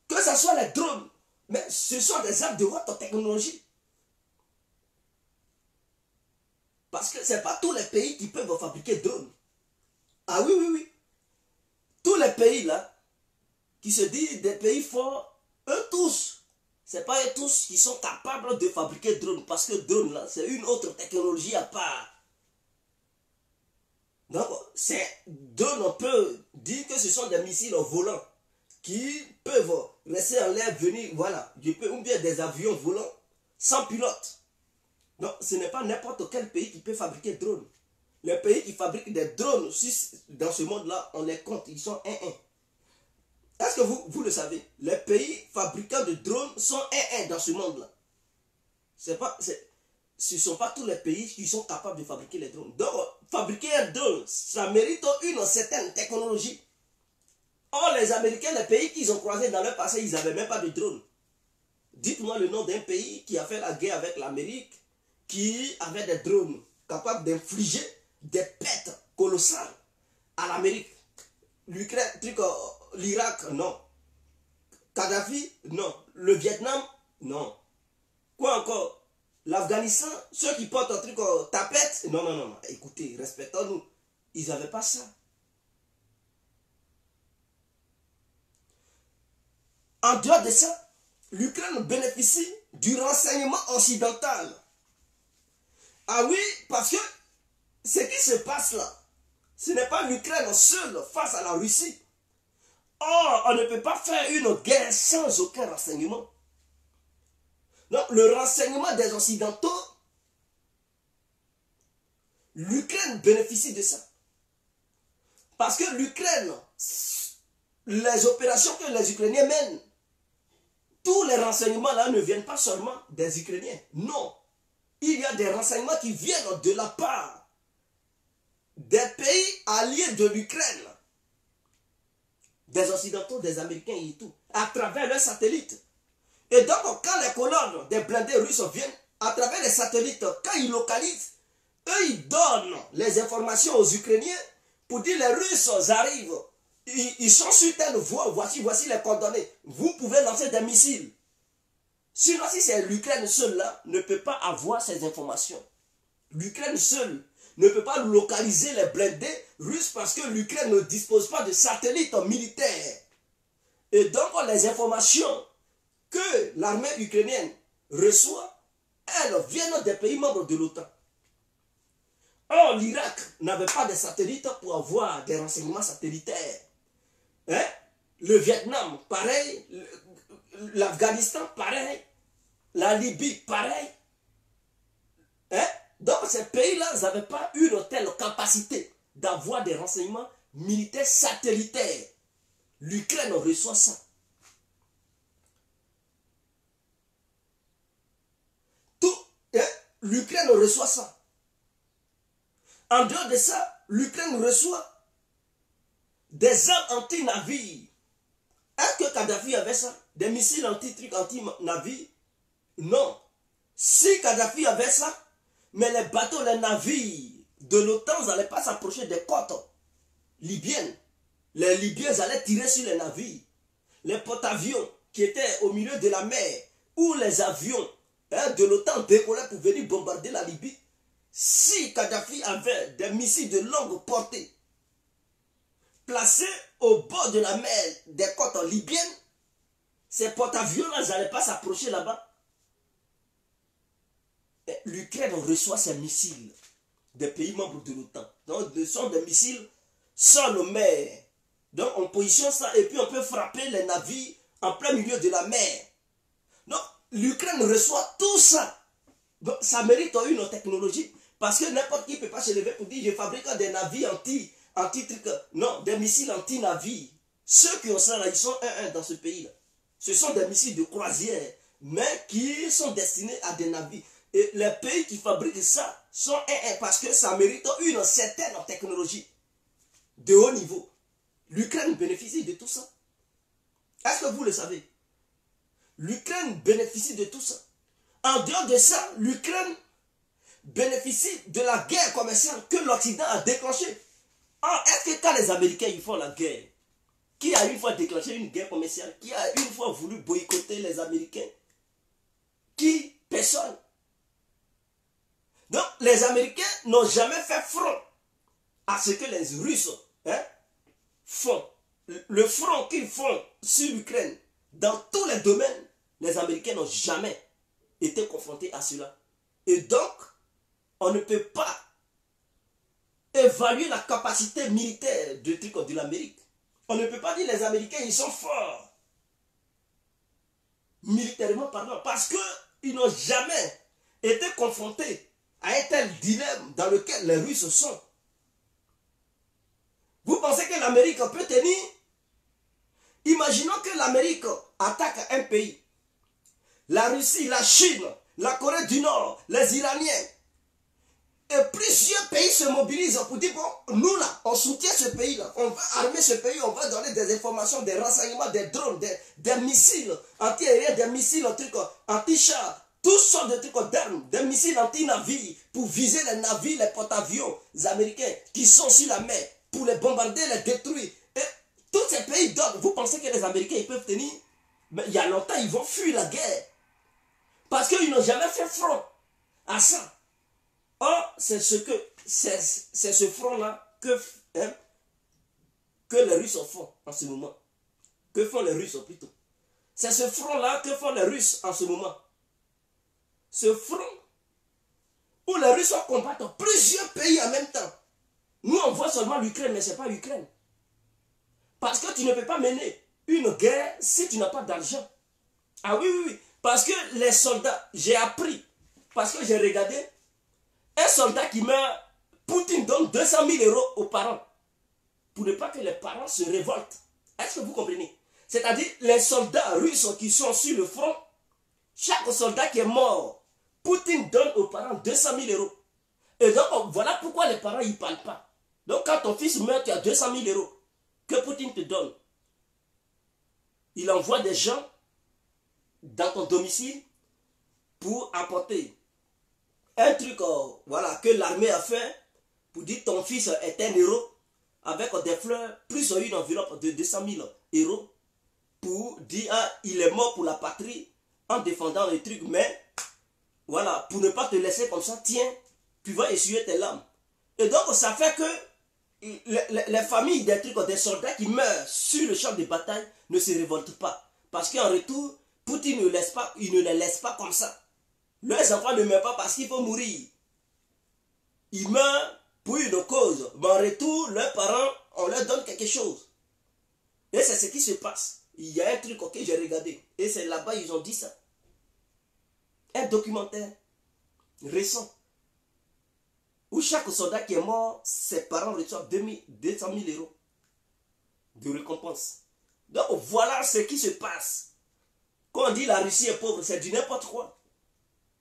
Que ce soit les drones, mais ce sont des armes de haute technologie. Parce que ce n'est pas tous les pays qui peuvent fabriquer drones. Ah oui, oui, oui. Tous les pays là, qui se disent des pays forts, eux tous, ce n'est pas eux tous qui sont capables de fabriquer drones. Parce que drone là, c'est une autre technologie à part. Donc, drone, on peut dire que ce sont des missiles volants qui peuvent rester en l'air, venir, voilà, ou bien des avions volants sans pilote. Donc, ce n'est pas n'importe quel pays qui peut fabriquer des drones. Les pays qui fabriquent des drones, dans ce monde-là, on les compte, ils sont 1-1. Est-ce que vous le savez? Les pays fabricants de drones sont 1-1 dans ce monde-là. Ce ne sont pas tous les pays qui sont capables de fabriquer les drones. Donc, fabriquer un drone, ça mérite une certaine technologie. Or, les Américains, les pays qu'ils ont croisés dans leur passé, ils n'avaient même pas de drone. Dites-moi le nom d'un pays qui a fait la guerre avec l'Amérique, qui avait des drones capables d'infliger des pertes colossales à l'Amérique. L'Ukraine, l'Irak, non. Kadhafi, non. Le Vietnam, non. Quoi encore? L'Afghanistan, ceux qui portent un truc tapette, non, non, non. Écoutez, respectons-nous. Ils n'avaient pas ça. En dehors de ça, l'Ukraine bénéficie du renseignement occidental. Ah oui, parce que ce qui se passe là, ce n'est pas l'Ukraine seule face à la Russie. Or, on ne peut pas faire une guerre sans aucun renseignement. Donc, le renseignement des Occidentaux, l'Ukraine bénéficie de ça. Parce que l'Ukraine, les opérations que les Ukrainiens mènent, tous les renseignements là ne viennent pas seulement des Ukrainiens. Non. Il y a des renseignements qui viennent de la part des pays alliés de l'Ukraine. Des Occidentaux, des Américains et tout. À travers leurs satellites. Et donc, quand les colonnes des blindés russes viennent, à travers les satellites, quand ils localisent, eux, ils donnent les informations aux Ukrainiens pour dire les Russes arrivent. Ils sont sur telle voie, voici les coordonnées. Vous pouvez lancer des missiles. Sinon, si c'est l'Ukraine seule là, ne peut pas avoir ces informations. L'Ukraine seule ne peut pas localiser les blindés russes parce que l'Ukraine ne dispose pas de satellites militaires. Et donc, les informations que l'armée ukrainienne reçoit, elles viennent des pays membres de l'OTAN. Or, l'Irak n'avait pas de satellites pour avoir des renseignements satellitaires. Hein? Le Vietnam, pareil. L'Afghanistan, pareil. La Libye, pareil. Hein? Donc, ces pays-là n'avaient pas une telle capacité d'avoir des renseignements militaires satellitaires. L'Ukraine reçoit ça. Tout, hein? L'Ukraine reçoit ça. En dehors de ça, l'Ukraine reçoit des armes anti-navires. Est-ce que Kadhafi avait ça? Des missiles anti-trucs, anti-navires? Non. Si Kadhafi avait ça, mais les bateaux, les navires de l'OTAN n'allaient pas s'approcher des côtes libyennes. Les Libyens allaient tirer sur les navires. Les porte-avions qui étaient au milieu de la mer, où les avions de l'OTAN décollaient pour venir bombarder la Libye. Si Kadhafi avait des missiles de longue portée placés au bord de la mer des côtes libyennes, ces porte-avions-là n'allaient pas s'approcher là-bas. L'Ukraine reçoit ces missiles des pays membres de l'OTAN. Donc, ce sont des missiles sans mer. Donc, on positionne ça et puis on peut frapper les navires en plein milieu de la mer. Donc, l'Ukraine reçoit tout ça. Donc, ça mérite une technologie. Parce que n'importe qui ne peut pas se lever pour dire je fabrique des navires anti-trucs. Non, des missiles anti-navires. Ceux qui ont ça là, ils sont dans ce pays-là. Ce sont des missiles de croisière, mais qui sont destinés à des navires. Et les pays qui fabriquent ça sont parce que ça mérite une certaine technologie de haut niveau. L'Ukraine bénéficie de tout ça. Est-ce que vous le savez? L'Ukraine bénéficie de tout ça. En dehors de ça, l'Ukraine bénéficie de la guerre commerciale que l'Occident a déclenchée. Est-ce que quand les Américains ils font la guerre, qui a une fois déclenché une guerre commerciale, qui a une fois voulu boycotter les Américains? Qui? Personne. Donc, les Américains n'ont jamais fait front à ce que les Russes font. Le front qu'ils font sur l'Ukraine, dans tous les domaines, les Américains n'ont jamais été confrontés à cela. Et donc, on ne peut pas évaluer la capacité militaire de l'Amérique. On ne peut pas dire les Américains, ils sont forts. Militairement parlant. Parce qu'ils n'ont jamais été confrontés à un tel dilemme dans lequel les Russes sont. Vous pensez que l'Amérique peut tenir? Imaginons que l'Amérique attaque un pays. La Russie, la Chine, la Corée du Nord, les Iraniens. Et plusieurs pays se mobilisent pour dire, bon, nous là, on soutient ce pays-là. On va armer ce pays, on va donner des informations, des renseignements, des drones, des missiles anti-aériens, des missiles anti-chars. Toutes sortes de trucs d'armes, des missiles anti-navires pour viser les navires, les porte-avions américains qui sont sur la mer, pour les bombarder, les détruire. Et tous ces pays d'autres, vous pensez que les Américains ils peuvent tenir? Mais il y a longtemps, ils vont fuir la guerre. Parce qu'ils n'ont jamais fait front à ça. Or, c'est ce front-là que les Russes font en ce moment. Que font les Russes plutôt? C'est ce front-là que font les Russes en ce moment. Ce front où les Russes combattent plusieurs pays en même temps. Nous, on voit seulement l'Ukraine, mais ce n'est pas l'Ukraine. Parce que tu ne peux pas mener une guerre si tu n'as pas d'argent. Ah oui, oui, oui. Parce que les soldats, j'ai appris, parce que j'ai regardé, un soldat qui meurt, Poutine donne 200 000 € aux parents. Pour ne pas que les parents se révoltent. Est-ce que vous comprenez? C'est-à-dire, les soldats russes qui sont sur le front, chaque soldat qui est mort, Poutine donne aux parents 200 000 €. Et donc, voilà pourquoi les parents ne parlent pas. Donc, quand ton fils meurt, tu as 200 000 € que Poutine te donne. Il envoie des gens dans ton domicile pour apporter un truc voilà, que l'armée a fait pour dire ton fils est un héros, avec des fleurs, plus une enveloppe de 200 000 euros, pour dire ah, il est mort pour la patrie en défendant les trucs, mais voilà, pour ne pas te laisser comme ça, tiens, tu vas essuyer tes larmes. Et donc ça fait que les familles des trucs, des soldats qui meurent sur le champ de bataille ne se révoltent pas. Parce qu'en retour, Poutine ne les laisse pas comme ça. Leurs enfants ne meurent pas parce qu'il faut mourir. Ils meurent pour une cause. Mais en retour, leurs parents, on leur donne quelque chose. Et c'est ce qui se passe. Il y a un truc que j'ai regardé. Et c'est là-bas ils ont dit ça. Un documentaire récent. Où chaque soldat qui est mort, ses parents reçoivent 200 000 euros de récompense. Donc voilà ce qui se passe. Quand on dit la Russie est pauvre, c'est du n'importe quoi.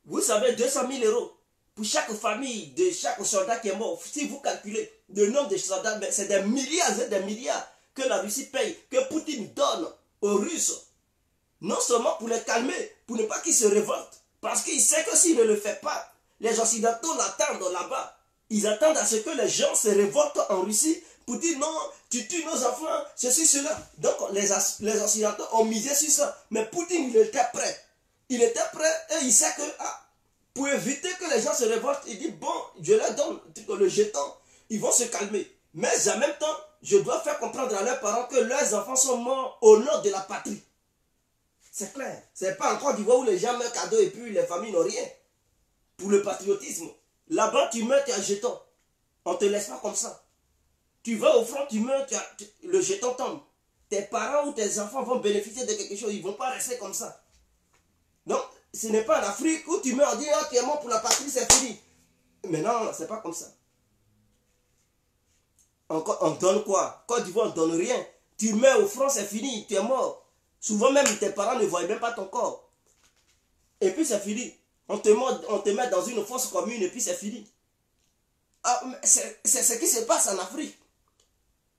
Vous savez, 200 000 euros pour chaque famille de chaque soldat qui est mort. Si vous calculez le nombre de soldats, c'est des milliards et des milliards que la Russie paye, que Poutine donne aux Russes. Non seulement pour les calmer, pour ne pas qu'ils se révoltent. Parce qu'il sait que s'il ne le fait pas, les Occidentaux l'attendent là-bas. Ils attendent à ce que les gens se révoltent en Russie pour dire non, tu tues nos enfants, ceci, cela. Donc les Occidentaux ont misé sur ça. Mais Poutine, il était prêt. Il était prêt et il sait que pour éviter que les gens se révoltent, il dit bon, je leur donne le jeton, ils vont se calmer. Mais en même temps, je dois faire comprendre à leurs parents que leurs enfants sont morts au nom de la patrie. C'est clair. C'est pas encore du où les gens mettent cadeau et puis les familles n'ont rien. Pour le patriotisme. Là-bas, tu meurs, tu as un jeton. On ne te laisse pas comme ça. Tu vas au front, tu meurs, le jeton tombe. Tes parents ou tes enfants vont bénéficier de quelque chose. Ils ne vont pas rester comme ça. Donc, ce n'est pas en Afrique où tu meurs, on dit, ah, tu es mort pour la patrie, c'est fini. Mais non, c'est pas comme ça. On donne quoi? Côte d'Ivoire, on ne donne rien. Tu meurs au front, c'est fini, tu es mort. Souvent même, tes parents ne voient même pas ton corps. Et puis c'est fini. On te met dans une fosse commune et puis c'est fini. Ah, c'est ce qui se passe en Afrique.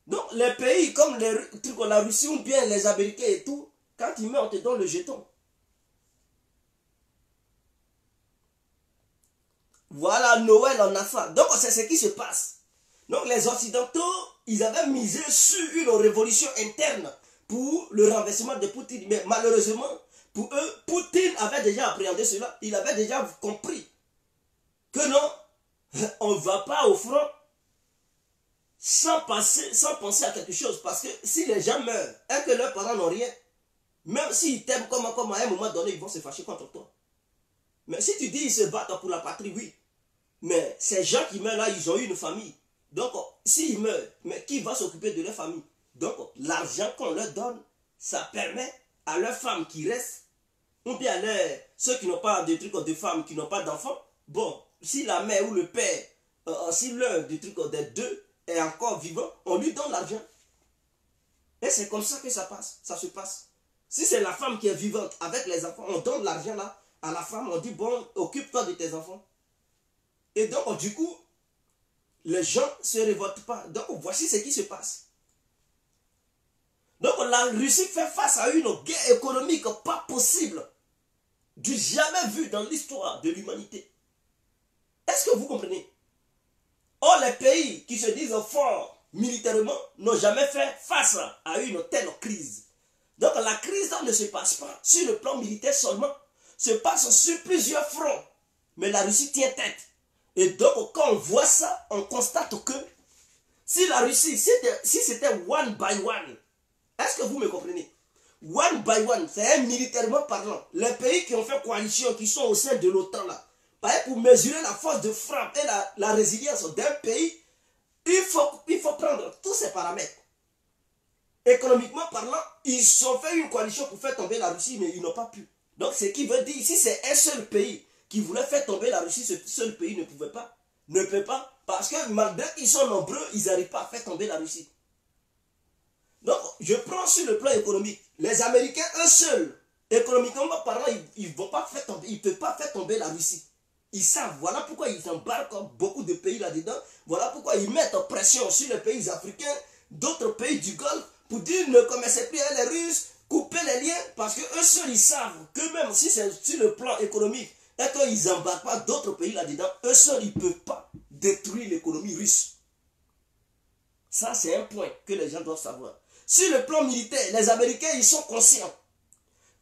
Donc les pays comme la Russie ou bien les Américains et tout, quand ils meurent, on te donne le jeton. Voilà Noël en Afrique. Donc c'est ce qui se passe. Donc les Occidentaux, ils avaient misé sur une révolution interne pour le renversement de Poutine. Mais malheureusement, pour eux, Poutine avait déjà appréhendé cela. Il avait déjà compris que non, on ne va pas au front sans penser à quelque chose. Parce que si les gens meurent et que leurs parents n'ont rien, même s'ils t'aiment comme à un moment donné, ils vont se fâcher contre toi. Mais si tu dis ils se battent pour la patrie, oui. Mais ces gens qui meurent là, ils ont eu une famille. Donc, s'ils meurent, mais qui va s'occuper de leur famille? Donc, l'argent qu'on leur donne, ça permet à leurs femmes qui restent, ou bien à ceux qui n'ont pas de trucs de femmes, qui n'ont pas d'enfants. Bon, si la mère ou le père, si l'un des trucs des deux est encore vivant, on lui donne l'argent. Et c'est comme ça que ça se passe. Si c'est la femme qui est vivante avec les enfants, on donne l'argent là à la femme, on dit bon, occupe-toi de tes enfants. Et donc, du coup, les gens ne se révoltent pas. Donc, voici ce qui se passe. Donc, la Russie fait face à une guerre économique pas possible, du jamais vu dans l'histoire de l'humanité. Est-ce que vous comprenez? Or, les pays qui se disent forts militairement n'ont jamais fait face à une telle crise. Donc, la crise ne se passe pas sur le plan militaire seulement, se passe sur plusieurs fronts. Mais la Russie tient tête. Et donc, quand on voit ça, on constate que si la Russie, si c'était one by one, est-ce que vous me comprenez? One by one, c'est militairement parlant. Les pays qui ont fait coalition, qui sont au sein de l'OTAN là, pour mesurer la force de frappe et la résilience d'un pays, il faut prendre tous ces paramètres. Économiquement parlant, ils ont fait une coalition pour faire tomber la Russie, mais ils n'ont pas pu. Donc, ce qui veut dire, si c'est un seul pays qui voulait faire tomber la Russie, ce seul pays ne pouvait pas. Ne peut pas. Parce que malgré qu'ils sont nombreux, ils n'arrivent pas à faire tomber la Russie. Donc, je prends sur le plan économique. Les Américains, eux seuls, économiquement parlant, ils ne peuvent pas faire tomber la Russie. Ils savent. Voilà pourquoi ils embarquent beaucoup de pays là-dedans. Voilà pourquoi ils mettent pression sur les pays africains, d'autres pays du Golfe, pour dire ne commencez plus avec les Russes, couper les liens, parce que eux seuls, ils savent que même si c'est sur le plan économique, et qu'ils n'embarquent pas d'autres pays là-dedans, eux seuls, ils ne peuvent pas détruire l'économie russe. Ça, c'est un point que les gens doivent savoir. Sur le plan militaire, les Américains, ils sont conscients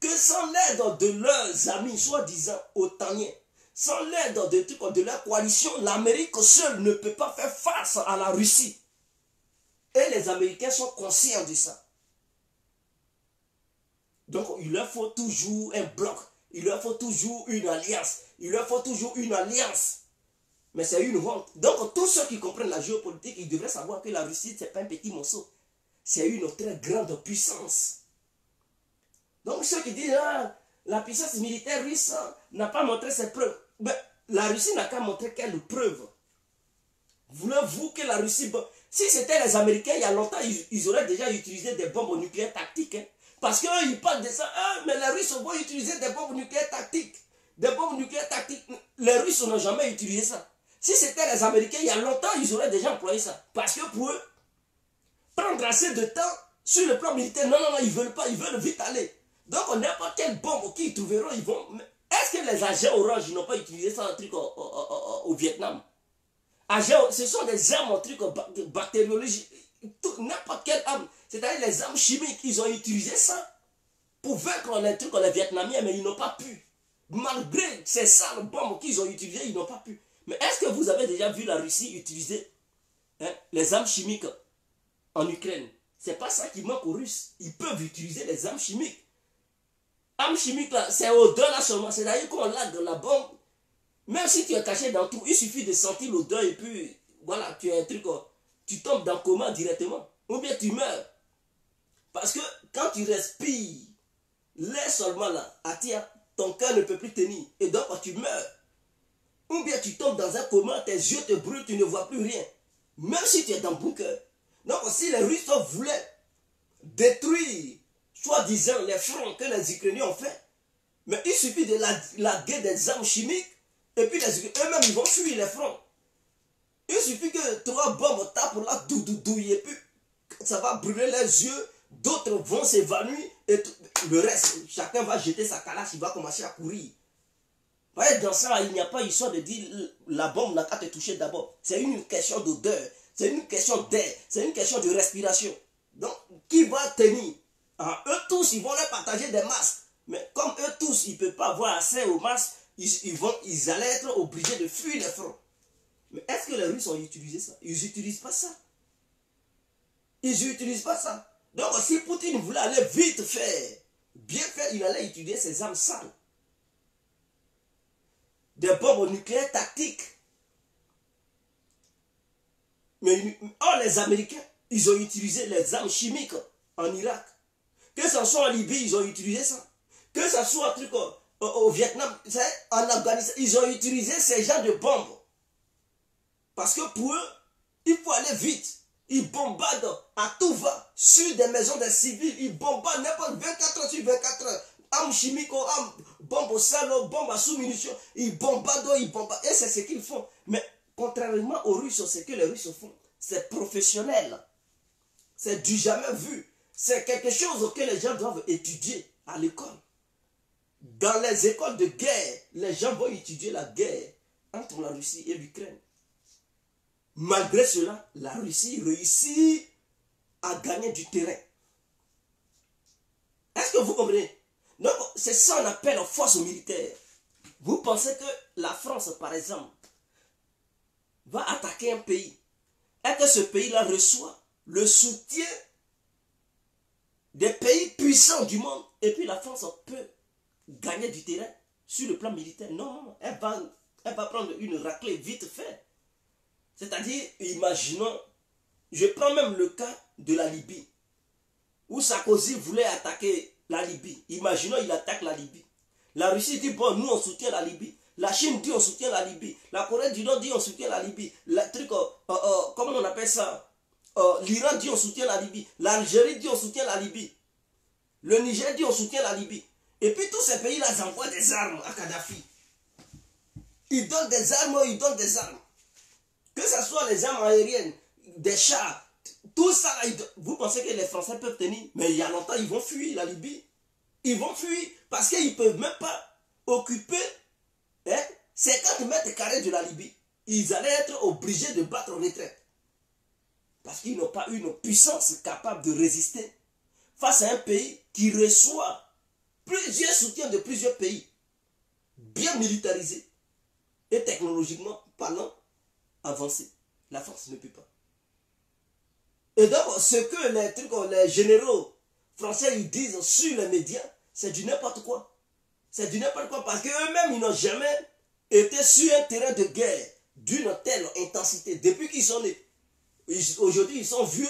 que sans l'aide de leurs amis, soi-disant otaniens, sans l'aide de leur coalition, l'Amérique seule ne peut pas faire face à la Russie. Et les Américains sont conscients de ça. Donc, il leur faut toujours un bloc. Il leur faut toujours une alliance. Il leur faut toujours une alliance. Mais c'est une honte. Donc, tous ceux qui comprennent la géopolitique, ils devraient savoir que la Russie, ce n'est pas un petit morceau. C'est une très grande puissance. Donc, ceux qui disent, ah, la puissance militaire russe n'a pas montré ses preuves. Ben, la Russie n'a qu'à montrer quelles preuves. Voulez-vous que la Russie... Si c'était les Américains, il y a longtemps, ils auraient déjà utilisé des bombes nucléaires tactiques. Hein. Parce qu'eux, ils parlent de ça. Ah, mais les Russes vont utiliser des bombes nucléaires tactiques. Des bombes nucléaires tactiques. Les Russes n'ont jamais utilisé ça. Si c'était les Américains, il y a longtemps, ils auraient déjà employé ça. Parce que pour eux, prendre assez de temps sur le plan militaire, non, non, non, ils ne veulent pas, ils veulent vite aller. Donc, n'importe quelle bombe qu'ils trouveront, ils vont... Est-ce que les agents orange n'ont pas utilisé ça un truc au Vietnam? Ce sont des armes en truc bactériologiques. N'importe quelle arme. C'est-à-dire les armes chimiques, ils ont utilisé ça pour vaincre les trucs les Vietnamiens, mais ils n'ont pas pu. Malgré ces sales bombes qu'ils ont utilisées, ils n'ont pas pu. Mais est-ce que vous avez déjà vu la Russie utiliser les armes chimiques en Ukraine? C'est pas ça qui manque aux Russes. Ils peuvent utiliser les armes chimiques. Armes chimiques là, c'est odeur là seulement. C'est-à-dire qu'on l'a dans la bombe. Même si tu es caché dans tout, il suffit de sentir l'odeur et puis voilà, tu as un truc, tu tombes dans le coma directement. Ou bien tu meurs. Parce que quand tu respires, l'air seulement là, attire, ton cœur ne peut plus tenir. Et donc tu meurs. Ou bien tu tombes dans un coma, tes yeux te brûlent, tu ne vois plus rien. Même si tu es dans le bunker. Donc si les Russes voulaient détruire, soi-disant, les fronts que les Ukrainiens ont fait, mais il suffit de la guerre des armes chimiques, et puis eux-mêmes ils vont fuir les fronts. Il suffit que 3 bombes tapent là, et puis ça va brûler les yeux, d'autres vont s'évanouir, et le reste, chacun va jeter sa calache, il va commencer à courir. Voyez, dans ça, il n'y a pas histoire de dire la bombe n'a qu'à te toucher d'abord. C'est une question d'odeur, c'est une question d'air, c'est une question de respiration. Donc, qui va tenir? Eux tous, ils vont leur partager des masques. Mais comme eux tous, ils ne peuvent pas avoir accès aux masques, ils allaient être obligés de fuir les fronts. Mais est-ce que les Russes ont utilisé ça? Ils n'utilisent pas ça. Ils n'utilisent pas ça. Donc, si Poutine voulait aller vite faire, bien faire, il allait utiliser ses armes sales. Des bombes nucléaires tactiques. Mais les Américains, ils ont utilisé les armes chimiques en Irak. Que ce soit en Libye, ils ont utilisé ça. Que ce soit au Vietnam, en Afghanistan, ils ont utilisé ces genres de bombes. Parce que pour eux, il faut aller vite. Ils bombardent à tout va sur des maisons des civils. Ils bombardent n'importe 24 heures sur 24 heures. Armes chimiques, armes, bombes au salaud, bombes à sous-munitions. Ils bombardent. Et c'est ce qu'ils font. Mais contrairement aux Russes, ce que les Russes font, c'est professionnel. C'est du jamais vu. C'est quelque chose que les gens doivent étudier à l'école. Dans les écoles de guerre, les gens vont étudier la guerre entre la Russie et l'Ukraine. Malgré cela, la Russie réussit à gagner du terrain. Est-ce que vous comprenez? Donc, c'est ça qu'on appelle force militaire. Vous pensez que la France, par exemple, va attaquer un pays et que ce pays-là reçoit le soutien des pays puissants du monde, et puis la France peut gagner du terrain sur le plan militaire? Non, elle va prendre une raclée vite fait. C'est-à-dire, imaginons, je prends même le cas de la Libye, où Sarkozy voulait attaquer la Libye. Imaginons, il attaque la Libye. La Russie dit, bon, nous on soutient la Libye. La Chine dit, on soutient la Libye. La Corée du Nord dit, on soutient la Libye. Comment on appelle ça? L'Iran dit, on soutient la Libye. L'Algérie dit, on soutient la Libye. Le Niger dit, on soutient la Libye. Et puis tous ces pays-là envoient des armes à Kadhafi. Ils donnent des armes, ils donnent des armes. Que ce soit les armes aériennes, des chars, tout ça, vous pensez que les Français peuvent tenir? Mais il y a longtemps, ils vont fuir la Libye. Ils vont fuir parce qu'ils ne peuvent même pas occuper hein, 50 mètres carrés de la Libye, ils allaient être obligés de battre en retraite. Parce qu'ils n'ont pas une puissance capable de résister face à un pays qui reçoit plusieurs soutiens de plusieurs pays, bien militarisés et technologiquement parlant avancés. La France ne peut pas. Et donc, ce que les généraux français ils disent sur les médias, c'est du n'importe quoi. C'est du n'importe quoi parce qu'eux-mêmes, ils n'ont jamais été sur un terrain de guerre d'une telle intensité. Depuis qu'ils sont nés, aujourd'hui, ils sont vieux,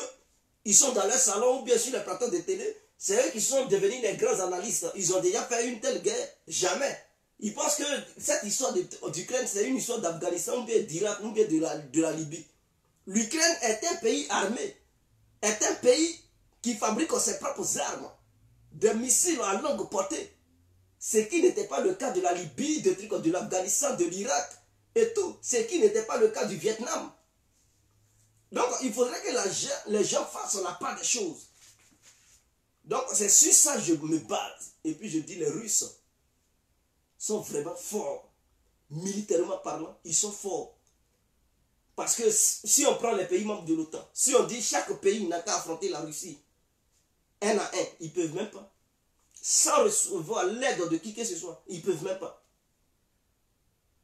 ils sont dans leur salon ou bien sur les plateaux de télé. C'est eux qui sont devenus les grands analystes. Ils ont déjà fait une telle guerre. Jamais. Ils pensent que cette histoire d'Ukraine, c'est une histoire d'Afghanistan ou bien d'Irak ou bien de la Libye. L'Ukraine est un pays armé. Est un pays qui fabrique ses propres armes. Des missiles à longue portée. Ce qui n'était pas le cas de la Libye, de l'Afghanistan, de l'Irak et tout. Ce qui n'était pas le cas du Vietnam. Donc, il faudrait que les gens fassent la part des choses. Donc, c'est sur ça que je me base. Et puis, je dis, les Russes sont vraiment forts. Militairement parlant, ils sont forts. Parce que si on prend les pays membres de l'OTAN, si on dit chaque pays n'a qu'à affronter la Russie, un à un, ils ne peuvent même pas. Sans recevoir l'aide de qui que ce soit, ils ne peuvent même pas.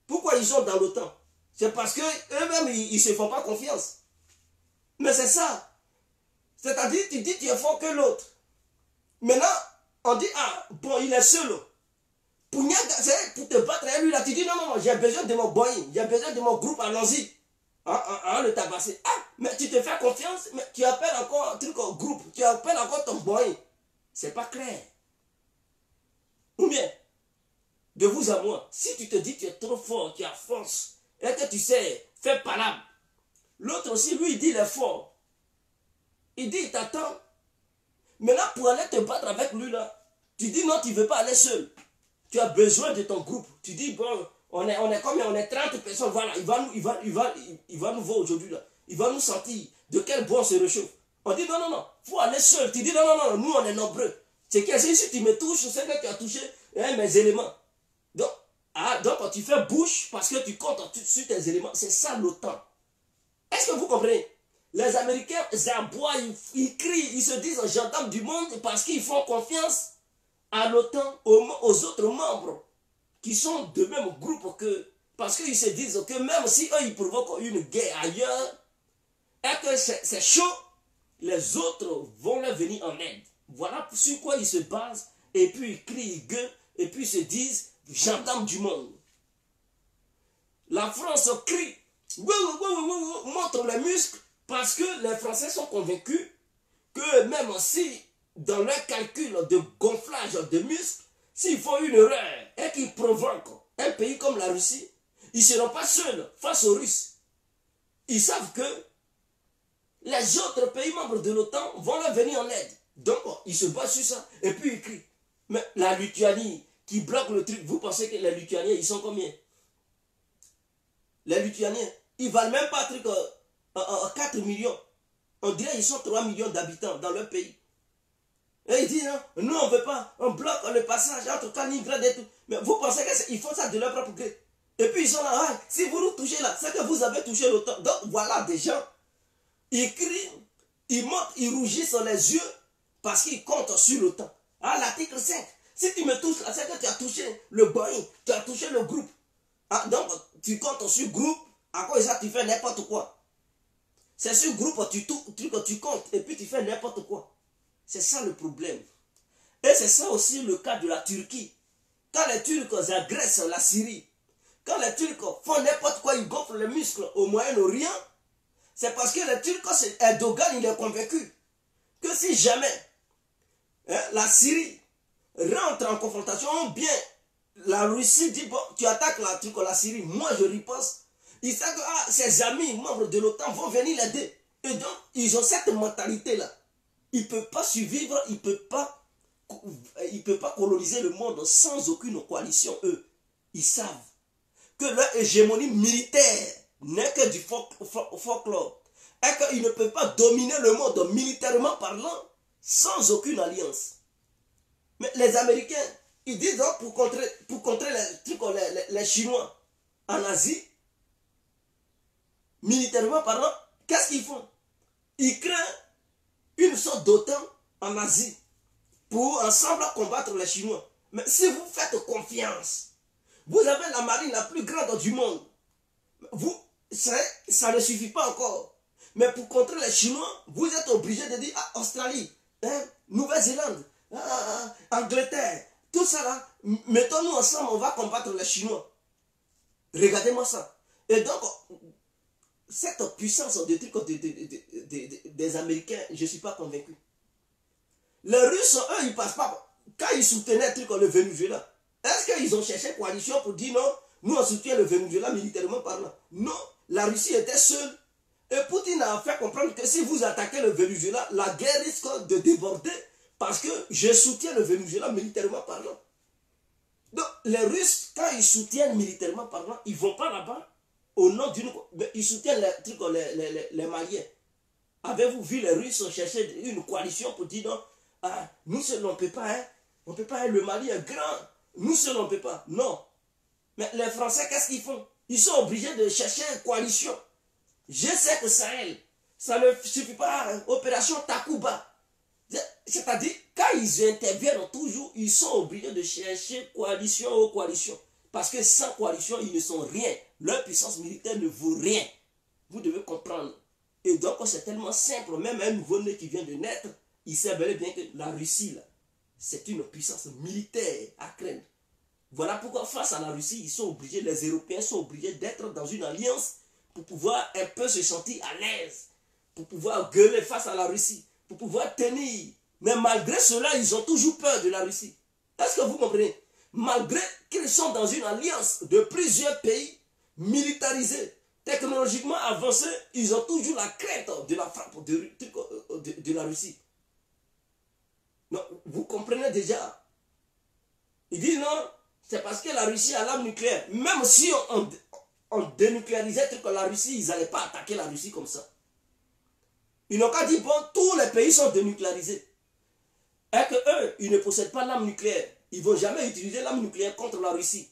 Pourquoi ils sont dans l'OTAN? C'est parce qu'eux-mêmes, ils ne se font pas confiance. Mais c'est ça. C'est-à-dire, tu dis tu es fort que l'autre. Maintenant, on dit, ah, bon, il est seul. Pour te battre avec lui, là, tu dis, non, non, non, j'ai besoin de mon boy, j'ai besoin de mon groupe, allons-y. Le tabasser. Ah, mais tu te fais confiance, mais tu appelles encore un truc au groupe, tu appelles encore ton boy. C'est pas clair. Ou bien, de vous à moi, si tu te dis que tu es trop fort, tu as force, et que tu sais faire palabre, l'autre aussi, lui, il dit il est fort. Il dit, il t'attend. Maintenant, pour aller te battre avec lui, là, tu dis non, tu ne veux pas aller seul. Tu as besoin de ton groupe. Tu dis, bon, on est combien? On est 30 personnes, voilà, il va nous voir aujourd'hui, là. Il va nous sentir de quel bois on se réchauffe. On dit, non, non, non, il faut aller seul. Tu dis, non, non, non, nous, on est nombreux. C'est que si tu me touches, c'est que tu as touché mes éléments. Donc, tu fais bouche parce que tu comptes sur tes éléments. C'est ça l'OTAN. Est-ce que vous comprenez? Les Américains, ils aboient, ils crient, ils se disent gendarmes du monde parce qu'ils font confiance à l'OTAN, aux autres membres qui sont de même groupe que... Parce qu'ils se disent que même si eux, ils provoquent une guerre ailleurs, et que c'est chaud, les autres vont leur venir en aide. Voilà sur quoi ils se basent, et puis ils crient, ils gueulent, et puis ils se disent gendarmes du monde. La France crie, montre les muscles, parce que les Français sont convaincus que même si, dans leur calcul de gonflage de muscles, s'ils font une erreur et qu'ils provoquent un pays comme la Russie, ils ne seront pas seuls face aux Russes. Ils savent que les autres pays membres de l'OTAN vont leur venir en aide. Donc, ils se battent sur ça. Et puis, ils crient. Mais la Lituanie qui bloque le truc, vous pensez que les Lituaniens, ils sont combien? Les Lituaniens, ils ne valent même pas 4 millions. On dirait qu'ils sont 3 millions d'habitants dans leur pays. Et ils disent, non, nous on ne veut pas, on bloque le passage entre Kaliningrad et tout. Mais vous pensez qu'ils font ça de leur propre gré. Et puis ils sont là, ah, si vous nous touchez là, c'est que vous avez touché l'OTAN. Donc voilà des gens, ils crient, ils montent, ils rougissent les yeux parce qu'ils comptent sur l'OTAN. Ah, l'article 5, si tu me touches là, c'est que tu as touché le Boeing, tu as touché le groupe. Ah, donc tu comptes sur le groupe, à quoi ça tu fais n'importe quoi. C'est sur le groupe, tu comptes et puis tu fais n'importe quoi. C'est ça le problème. Et c'est ça aussi le cas de la Turquie. Quand les Turcs agressent la Syrie, quand les Turcs font n'importe quoi, ils gonflent les muscles au Moyen-Orient, c'est parce que les Turcs, Erdogan, il est convaincu que si jamais la Syrie rentre en confrontation, ou bien la Russie dit, bon, tu attaques la Syrie, moi je riposte, ils savent que ses amis, membres de l'OTAN, vont venir l'aider. Et donc, ils ont cette mentalité-là. Ils ne peuvent pas survivre, ils ne peuvent pas coloniser le monde sans aucune coalition, eux. Ils savent que leur hégémonie militaire n'est que du folklore. Et qu'ils ne peuvent pas dominer le monde militairement parlant sans aucune alliance. Mais les Américains, Ils disent donc pour contrer les Chinois en Asie, militairement parlant, qu'est-ce qu'ils font? Ils créent une sorte d'OTAN en Asie pour ensemble combattre les Chinois. Mais si vous faites confiance, vous avez la marine la plus grande du monde. Ça ne suffit pas encore. Mais pour contrer les Chinois, vous êtes obligé de dire ah, Australie, hein, Nouvelle-Zélande, Angleterre, tout ça là, mettons-nous ensemble, on va combattre les Chinois. Regardez-moi ça. Et donc, cette puissance des Américains, je ne suis pas convaincu. Les Russes, eux, ils ne passent pas. Quand ils soutenaient le Venezuela, est-ce qu'ils ont cherché coalition pour dire non, nous on soutient le Venezuela militairement parlant? Non, la Russie était seule. Et Poutine a fait comprendre que si vous attaquez le Venezuela, la guerre risque de déborder parce que je soutiens le Venezuela militairement parlant. Donc les Russes, quand ils soutiennent militairement parlant, ils ne vont pas là-bas au nom d'une... Ils soutiennent les Maliens. Avez-vous vu les Russes chercher une coalition pour dire non, ah, nous seuls on ne peut pas, hein? On ne peut pas, le Mali est grand, nous seuls on ne peut pas. Non. Mais les Français, qu'est-ce qu'ils font? Ils sont obligés de chercher une coalition. Je sais que Sahel, ça ne suffit pas, hein? Opération Takuba. C'est-à-dire, quand ils interviennent toujours, ils sont obligés de chercher coalition aux coalitions. Parce que sans coalition, ils ne sont rien. Leur puissance militaire ne vaut rien. Vous devez comprendre. Et donc, c'est tellement simple. Même un nouveau-né qui vient de naître, il sait bel et bien que la Russie, c'est une puissance militaire à craindre. Voilà pourquoi, face à la Russie, ils sont obligés, les Européens sont obligés d'être dans une alliance pour pouvoir un peu se sentir à l'aise, pour pouvoir gueuler face à la Russie, pour pouvoir tenir. Mais malgré cela, ils ont toujours peur de la Russie. Est-ce que vous comprenez? Malgré qu'ils sont dans une alliance de plusieurs pays militarisés, technologiquement avancés, ils ont toujours la crainte de la frappe de la Russie. Non, vous comprenez déjà? Ils disent non, c'est parce que la Russie a l'arme nucléaire. Même si on dénucléarisait la Russie, ils n'allaient pas attaquer la Russie comme ça. Ils n'ont qu'à dire, bon, tous les pays sont dénucléarisés. Et qu'eux, ils ne possèdent pas l'arme nucléaire. Ils ne vont jamais utiliser l'arme nucléaire contre la Russie.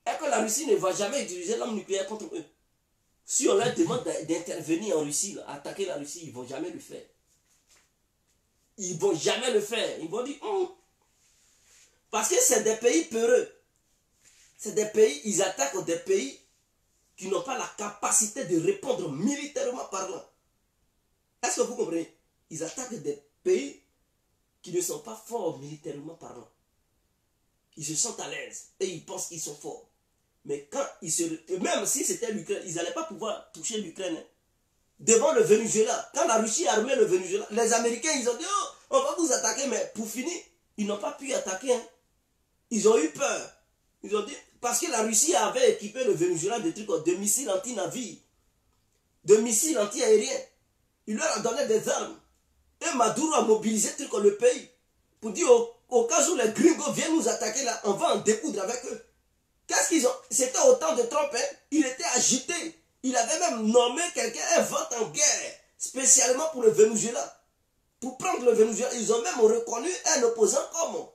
Et que la Russie ne va jamais utiliser l'arme nucléaire contre eux. Si on leur demande d'intervenir en Russie, attaquer la Russie, ils ne vont jamais le faire. Ils ne vont jamais le faire. Ils vont dire, parce que c'est des pays peureux. C'est des pays, ils attaquent des pays qui n'ont pas la capacité de répondre militairement parlant. Est-ce que vous comprenez? Ils attaquent des pays qui ne sont pas forts militairement parlant. Ils se sentent à l'aise et ils pensent qu'ils sont forts. Mais quand même si c'était l'Ukraine, ils n'allaient pas pouvoir toucher l'Ukraine. Hein. Devant le Venezuela, quand la Russie a armé le Venezuela, les Américains, ils ont dit, oh, on va vous attaquer, mais pour finir, ils n'ont pas pu attaquer. Hein. Ils ont eu peur. Ils ont dit, parce que la Russie avait équipé le Venezuela de missiles anti-navires, de missiles anti-aériens. Il leur a donné des armes. Et Maduro a mobilisé le pays pour dire au cas où les gringos viennent nous attaquer là, on va en découdre avec eux. Qu'est-ce qu'ils ont? C'était au temps de Trump, hein? Il était agité. Il avait même nommé quelqu'un un vote en guerre, spécialement pour le Venezuela. Pour prendre le Venezuela, ils ont même reconnu un opposant comme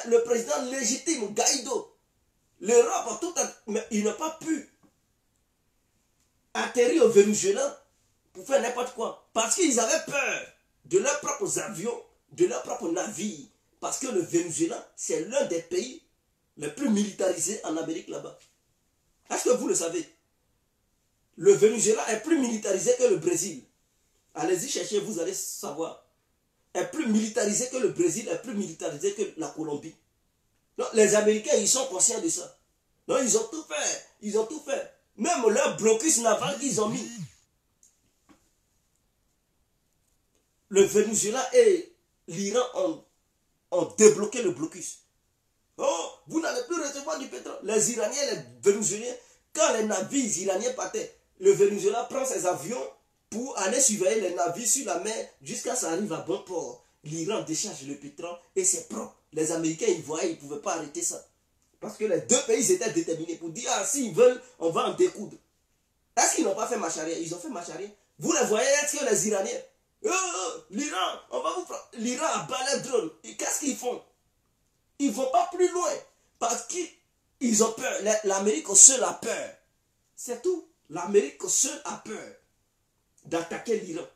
le président légitime, Guaido. L'Europe, mais ils n'ont pas pu atterrir au Venezuela pour faire n'importe quoi. Parce qu'ils avaient peur de leurs propres avions, de leurs propres navires. Parce que le Venezuela, c'est l'un des pays les plus militarisés en Amérique là-bas. Est-ce que vous le savez? Le Venezuela est plus militarisé que le Brésil. Allez-y chercher, vous allez savoir. Est plus militarisé que le Brésil, est plus militarisé que la Colombie. Donc, les Américains, ils sont conscients de ça. Donc, ils ont tout fait. Ils ont tout fait. Même leur blocus naval qu'ils ont mis. Le Venezuela et l'Iran ont débloqué le blocus. Oh, vous n'allez plus recevoir du pétrole. Les Iraniens, les Vénézuéliens, quand les navires iraniens partaient, le Venezuela prend ses avions pour aller surveiller les navires sur la mer jusqu'à ce que ça arrive à bon port. L'Iran décharge le pétrole et c'est propre. Les Américains, ils voyaient, ils ne pouvaient pas arrêter ça. Parce que les deux pays étaient déterminés pour dire, ah, s'ils veulent, on va en découdre. Est-ce qu'ils n'ont pas fait marche arrière? Ils ont fait marche arrière. Vous les voyez, est-ce que les Iraniens, l'Iran, on va vous prendre. L'Iran a balai drone. Qu'est-ce qu'ils font? Ils ne vont pas plus loin. Parce qu'ils ont peur. L'Amérique seule a peur. C'est tout. L'Amérique seule a peur d'attaquer l'Iran.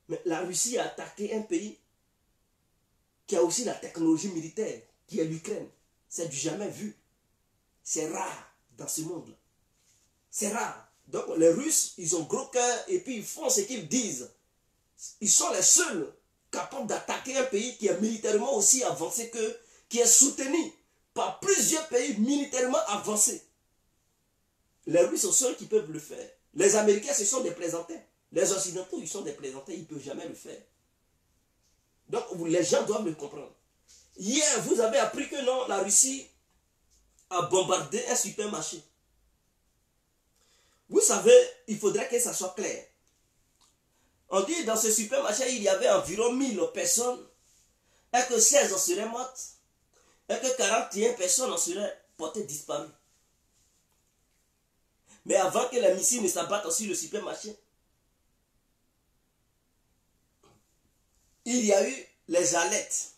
Mais la Russie a attaqué un pays qui a aussi la technologie militaire, qui est l'Ukraine. C'est du jamais vu. C'est rare dans ce monde-là. C'est rare. Donc les Russes, ils ont gros cœur et puis ils font ce qu'ils disent. Ils sont les seuls capables d'attaquer un pays qui est militairement aussi avancé qu'eux, qui est soutenu par plusieurs pays militairement avancés. Les Russes sont seuls qui peuvent le faire. Les Américains, ce sont des plaisantins. Les Occidentaux, ils sont des plaisantins, ils ne peuvent jamais le faire. Donc les gens doivent le comprendre. Hier, vous avez appris que non, la Russie a bombardé un supermarché. Vous savez, il faudrait que ça soit clair. On dit dans ce supermarché, il y avait environ 1000 personnes et que 16 en seraient mortes et que 41 personnes en seraient portées disparues. Mais avant que les missiles ne s'abattent sur le supermarché, il y a eu les alertes.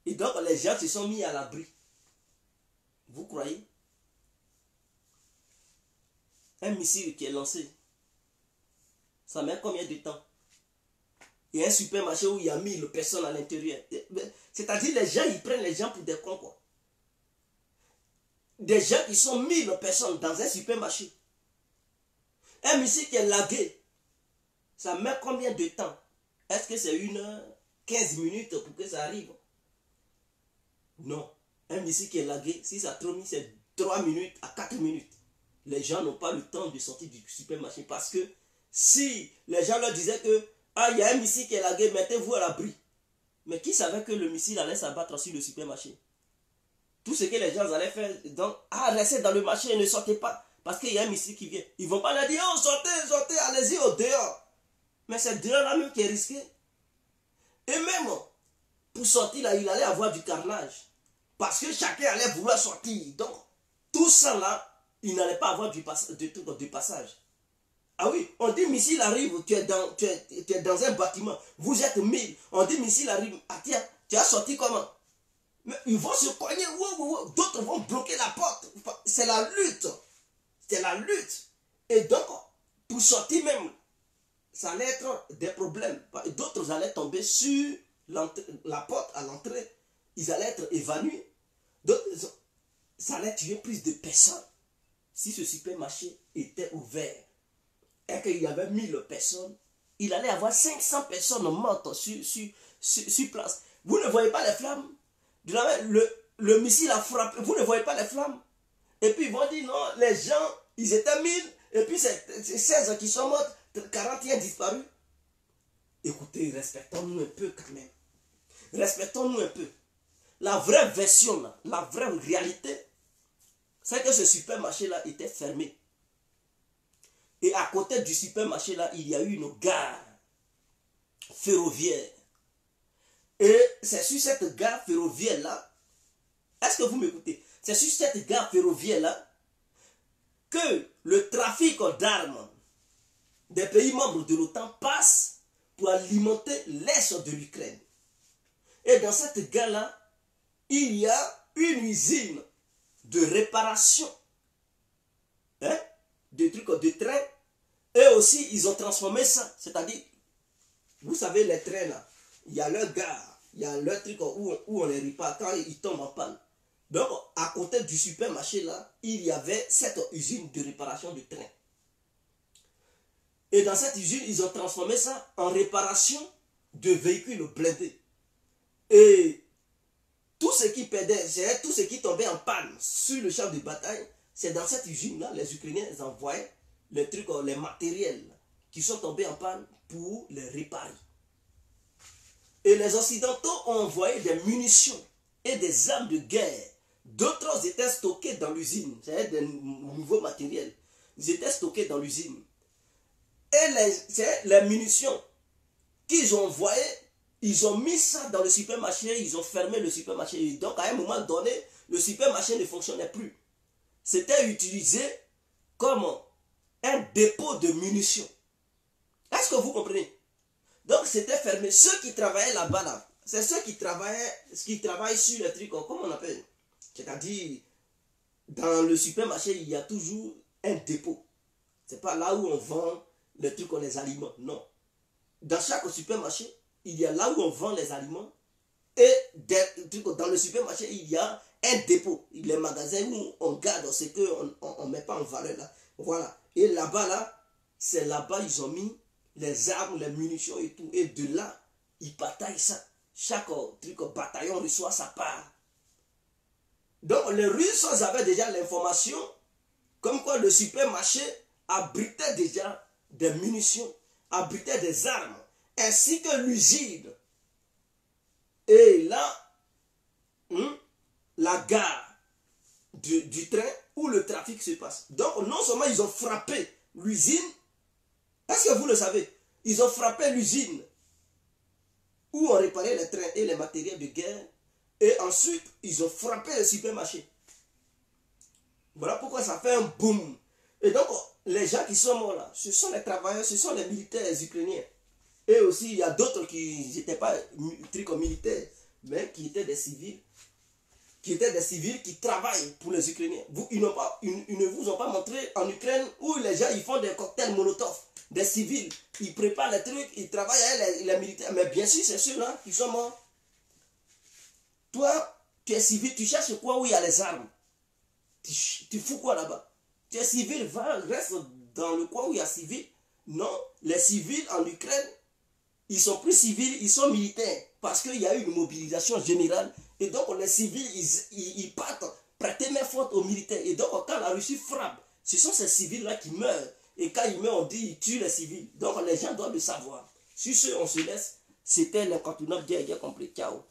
Et donc les gens se sont mis à l'abri. Vous croyez? Un missile qui est lancé, ça met combien de temps? Il y a un supermarché où il y a 1000 personnes à l'intérieur. C'est-à-dire les gens, ils prennent les gens pour des cons, quoi. Des gens qui sont 1000 personnes dans un supermarché. Un missile qui est lagué, ça met combien de temps? Est-ce que c'est 1 heure, 15 minutes pour que ça arrive? Non. Un missile qui est lagué, si ça trop mis, c'est 3 minutes à 4 minutes. Les gens n'ont pas le temps de sortir du supermarché parce que si les gens leur disaient que il y a un missile qui est lagué, mettez-vous à l'abri. Mais qui savait que le missile allait s'abattre sur le supermarché? Tout ce que les gens allaient faire, donc, restez dans le marché et ne sortez pas parce qu'il y a un missile qui vient. Ils ne vont pas leur dire, oh, sortez, sortez, allez-y au dehors. Mais c'est dehors là même qui est risqué. Et même, pour sortir là, il allait avoir du carnage. Parce que chacun allait vouloir sortir. Donc, tout ça là, il n'allait pas avoir du passage. Ah oui, on dit missile arrive, tu es dans un bâtiment, vous êtes 1000. On dit missile arrive, tiens, tu as sorti comment? Mais ils vont se cogner, d'autres vont bloquer la porte. C'est la lutte. C'est la lutte. Et donc, pour sortir même, ça allait être des problèmes. D'autres allaient tomber sur la porte à l'entrée. Ils allaient être évanouis. D'autres, ça allait tuer plus de personnes. Si ce supermarché était ouvert et qu'il y avait 1000 personnes, il allait y avoir 500 personnes mortes sur place. Vous ne voyez pas les flammes? Le missile a frappé. Vous ne voyez pas les flammes? Et puis ils vont dire non, les gens, ils étaient 1000, et puis c'est 16 qui sont morts, 41 disparus. Écoutez, respectons-nous un peu quand même. Respectons-nous un peu. La vraie version, là, la vraie réalité, c'est que ce supermarché-là était fermé. Et à côté du supermarché-là, il y a eu une gare ferroviaire. Et c'est sur cette gare ferroviaire-là, est-ce que vous m'écoutez? C'est sur cette gare ferroviaire-là que le trafic d'armes des pays membres de l'OTAN passe pour alimenter l'est de l'Ukraine. Et dans cette gare-là, il y a une usine de réparation de trucs de train. Et aussi, ils ont transformé ça. C'est-à-dire, vous savez, les trains là, il y a leur gare, il y a leur truc où on les répare quand ils tombent en panne. Donc, à côté du supermarché là, il y avait cette usine de réparation de train. Et dans cette usine, ils ont transformé ça en réparation de véhicules blindés. Et tout ce qui perdait, c'est tout ce qui tombait en panne sur le champ de bataille, c'est dans cette usine-là, les Ukrainiens envoyaient les trucs, les matériels qui sont tombés en panne pour les réparer. Et les Occidentaux ont envoyé des munitions et des armes de guerre. D'autres étaient stockés dans l'usine, c'est des nouveaux matériels. Ils étaient stockés dans l'usine. Et les munitions qu'ils ont envoyées, ils ont mis ça dans le supermarché, ils ont fermé le supermarché. Et donc à un moment donné, le supermarché ne fonctionnait plus. C'était utilisé comme un dépôt de munitions. Est-ce que vous comprenez? Donc c'était fermé. Ceux qui travaillaient là-bas, là, c'est ceux qui travaillent sur les trucs, comment on appelle? C'est-à-dire, dans le supermarché, il y a toujours un dépôt. C'est pas là où on vend les trucs, les aliments. Non. Dans chaque supermarché, il y a là où on vend les aliments. Et dans le supermarché, il y a un dépôt. Les magasins où on garde ce qu'on ne met pas en valeur là. Voilà. Et là-bas, là, c'est là-bas, ils ont mis les armes, les munitions et tout. Et de là, ils bataillent ça. Chaque bataillon reçoit sa part. Donc, les Russes avaient déjà l'information comme quoi le supermarché abritait déjà des munitions, abritait des armes, ainsi que l'usine. Et là, la gare du train où le trafic se passe. Donc, non seulement ils ont frappé l'usine, est-ce que vous le savez? Ils ont frappé l'usine où on réparait les trains et les matériels de guerre. Et ensuite, ils ont frappé le supermarché. Voilà pourquoi ça fait un boom. Et donc, les gens qui sont morts là, ce sont les travailleurs, ce sont les militaires ukrainiens. Et aussi, il y a d'autres qui n'étaient pas militaires, mais qui étaient des civils. Qui travaillent pour les Ukrainiens. Ils ne vous ont pas montré en Ukraine où les gens ils font des cocktails Molotov, des civils. Ils préparent les trucs, ils travaillent avec les militaires. Mais bien sûr, c'est ceux-là qui sont morts. Toi, tu es civil, tu cherches quoi où il y a les armes? Tu fous quoi là-bas? Tu es civil, reste dans le coin où il y a civil. Non, les civils en Ukraine, ils sont plus civils, ils sont militaires. Parce qu'il y a eu une mobilisation générale. Et donc les civils, ils partent prêter main forte aux militaires. Et donc quand la Russie frappe, ce sont ces civils-là qui meurent. Et quand ils meurent, on dit ils tuent les civils. Donc les gens doivent le savoir. Sur ce, on se laisse. C'était l'incontournable. J'ai compris. Ciao.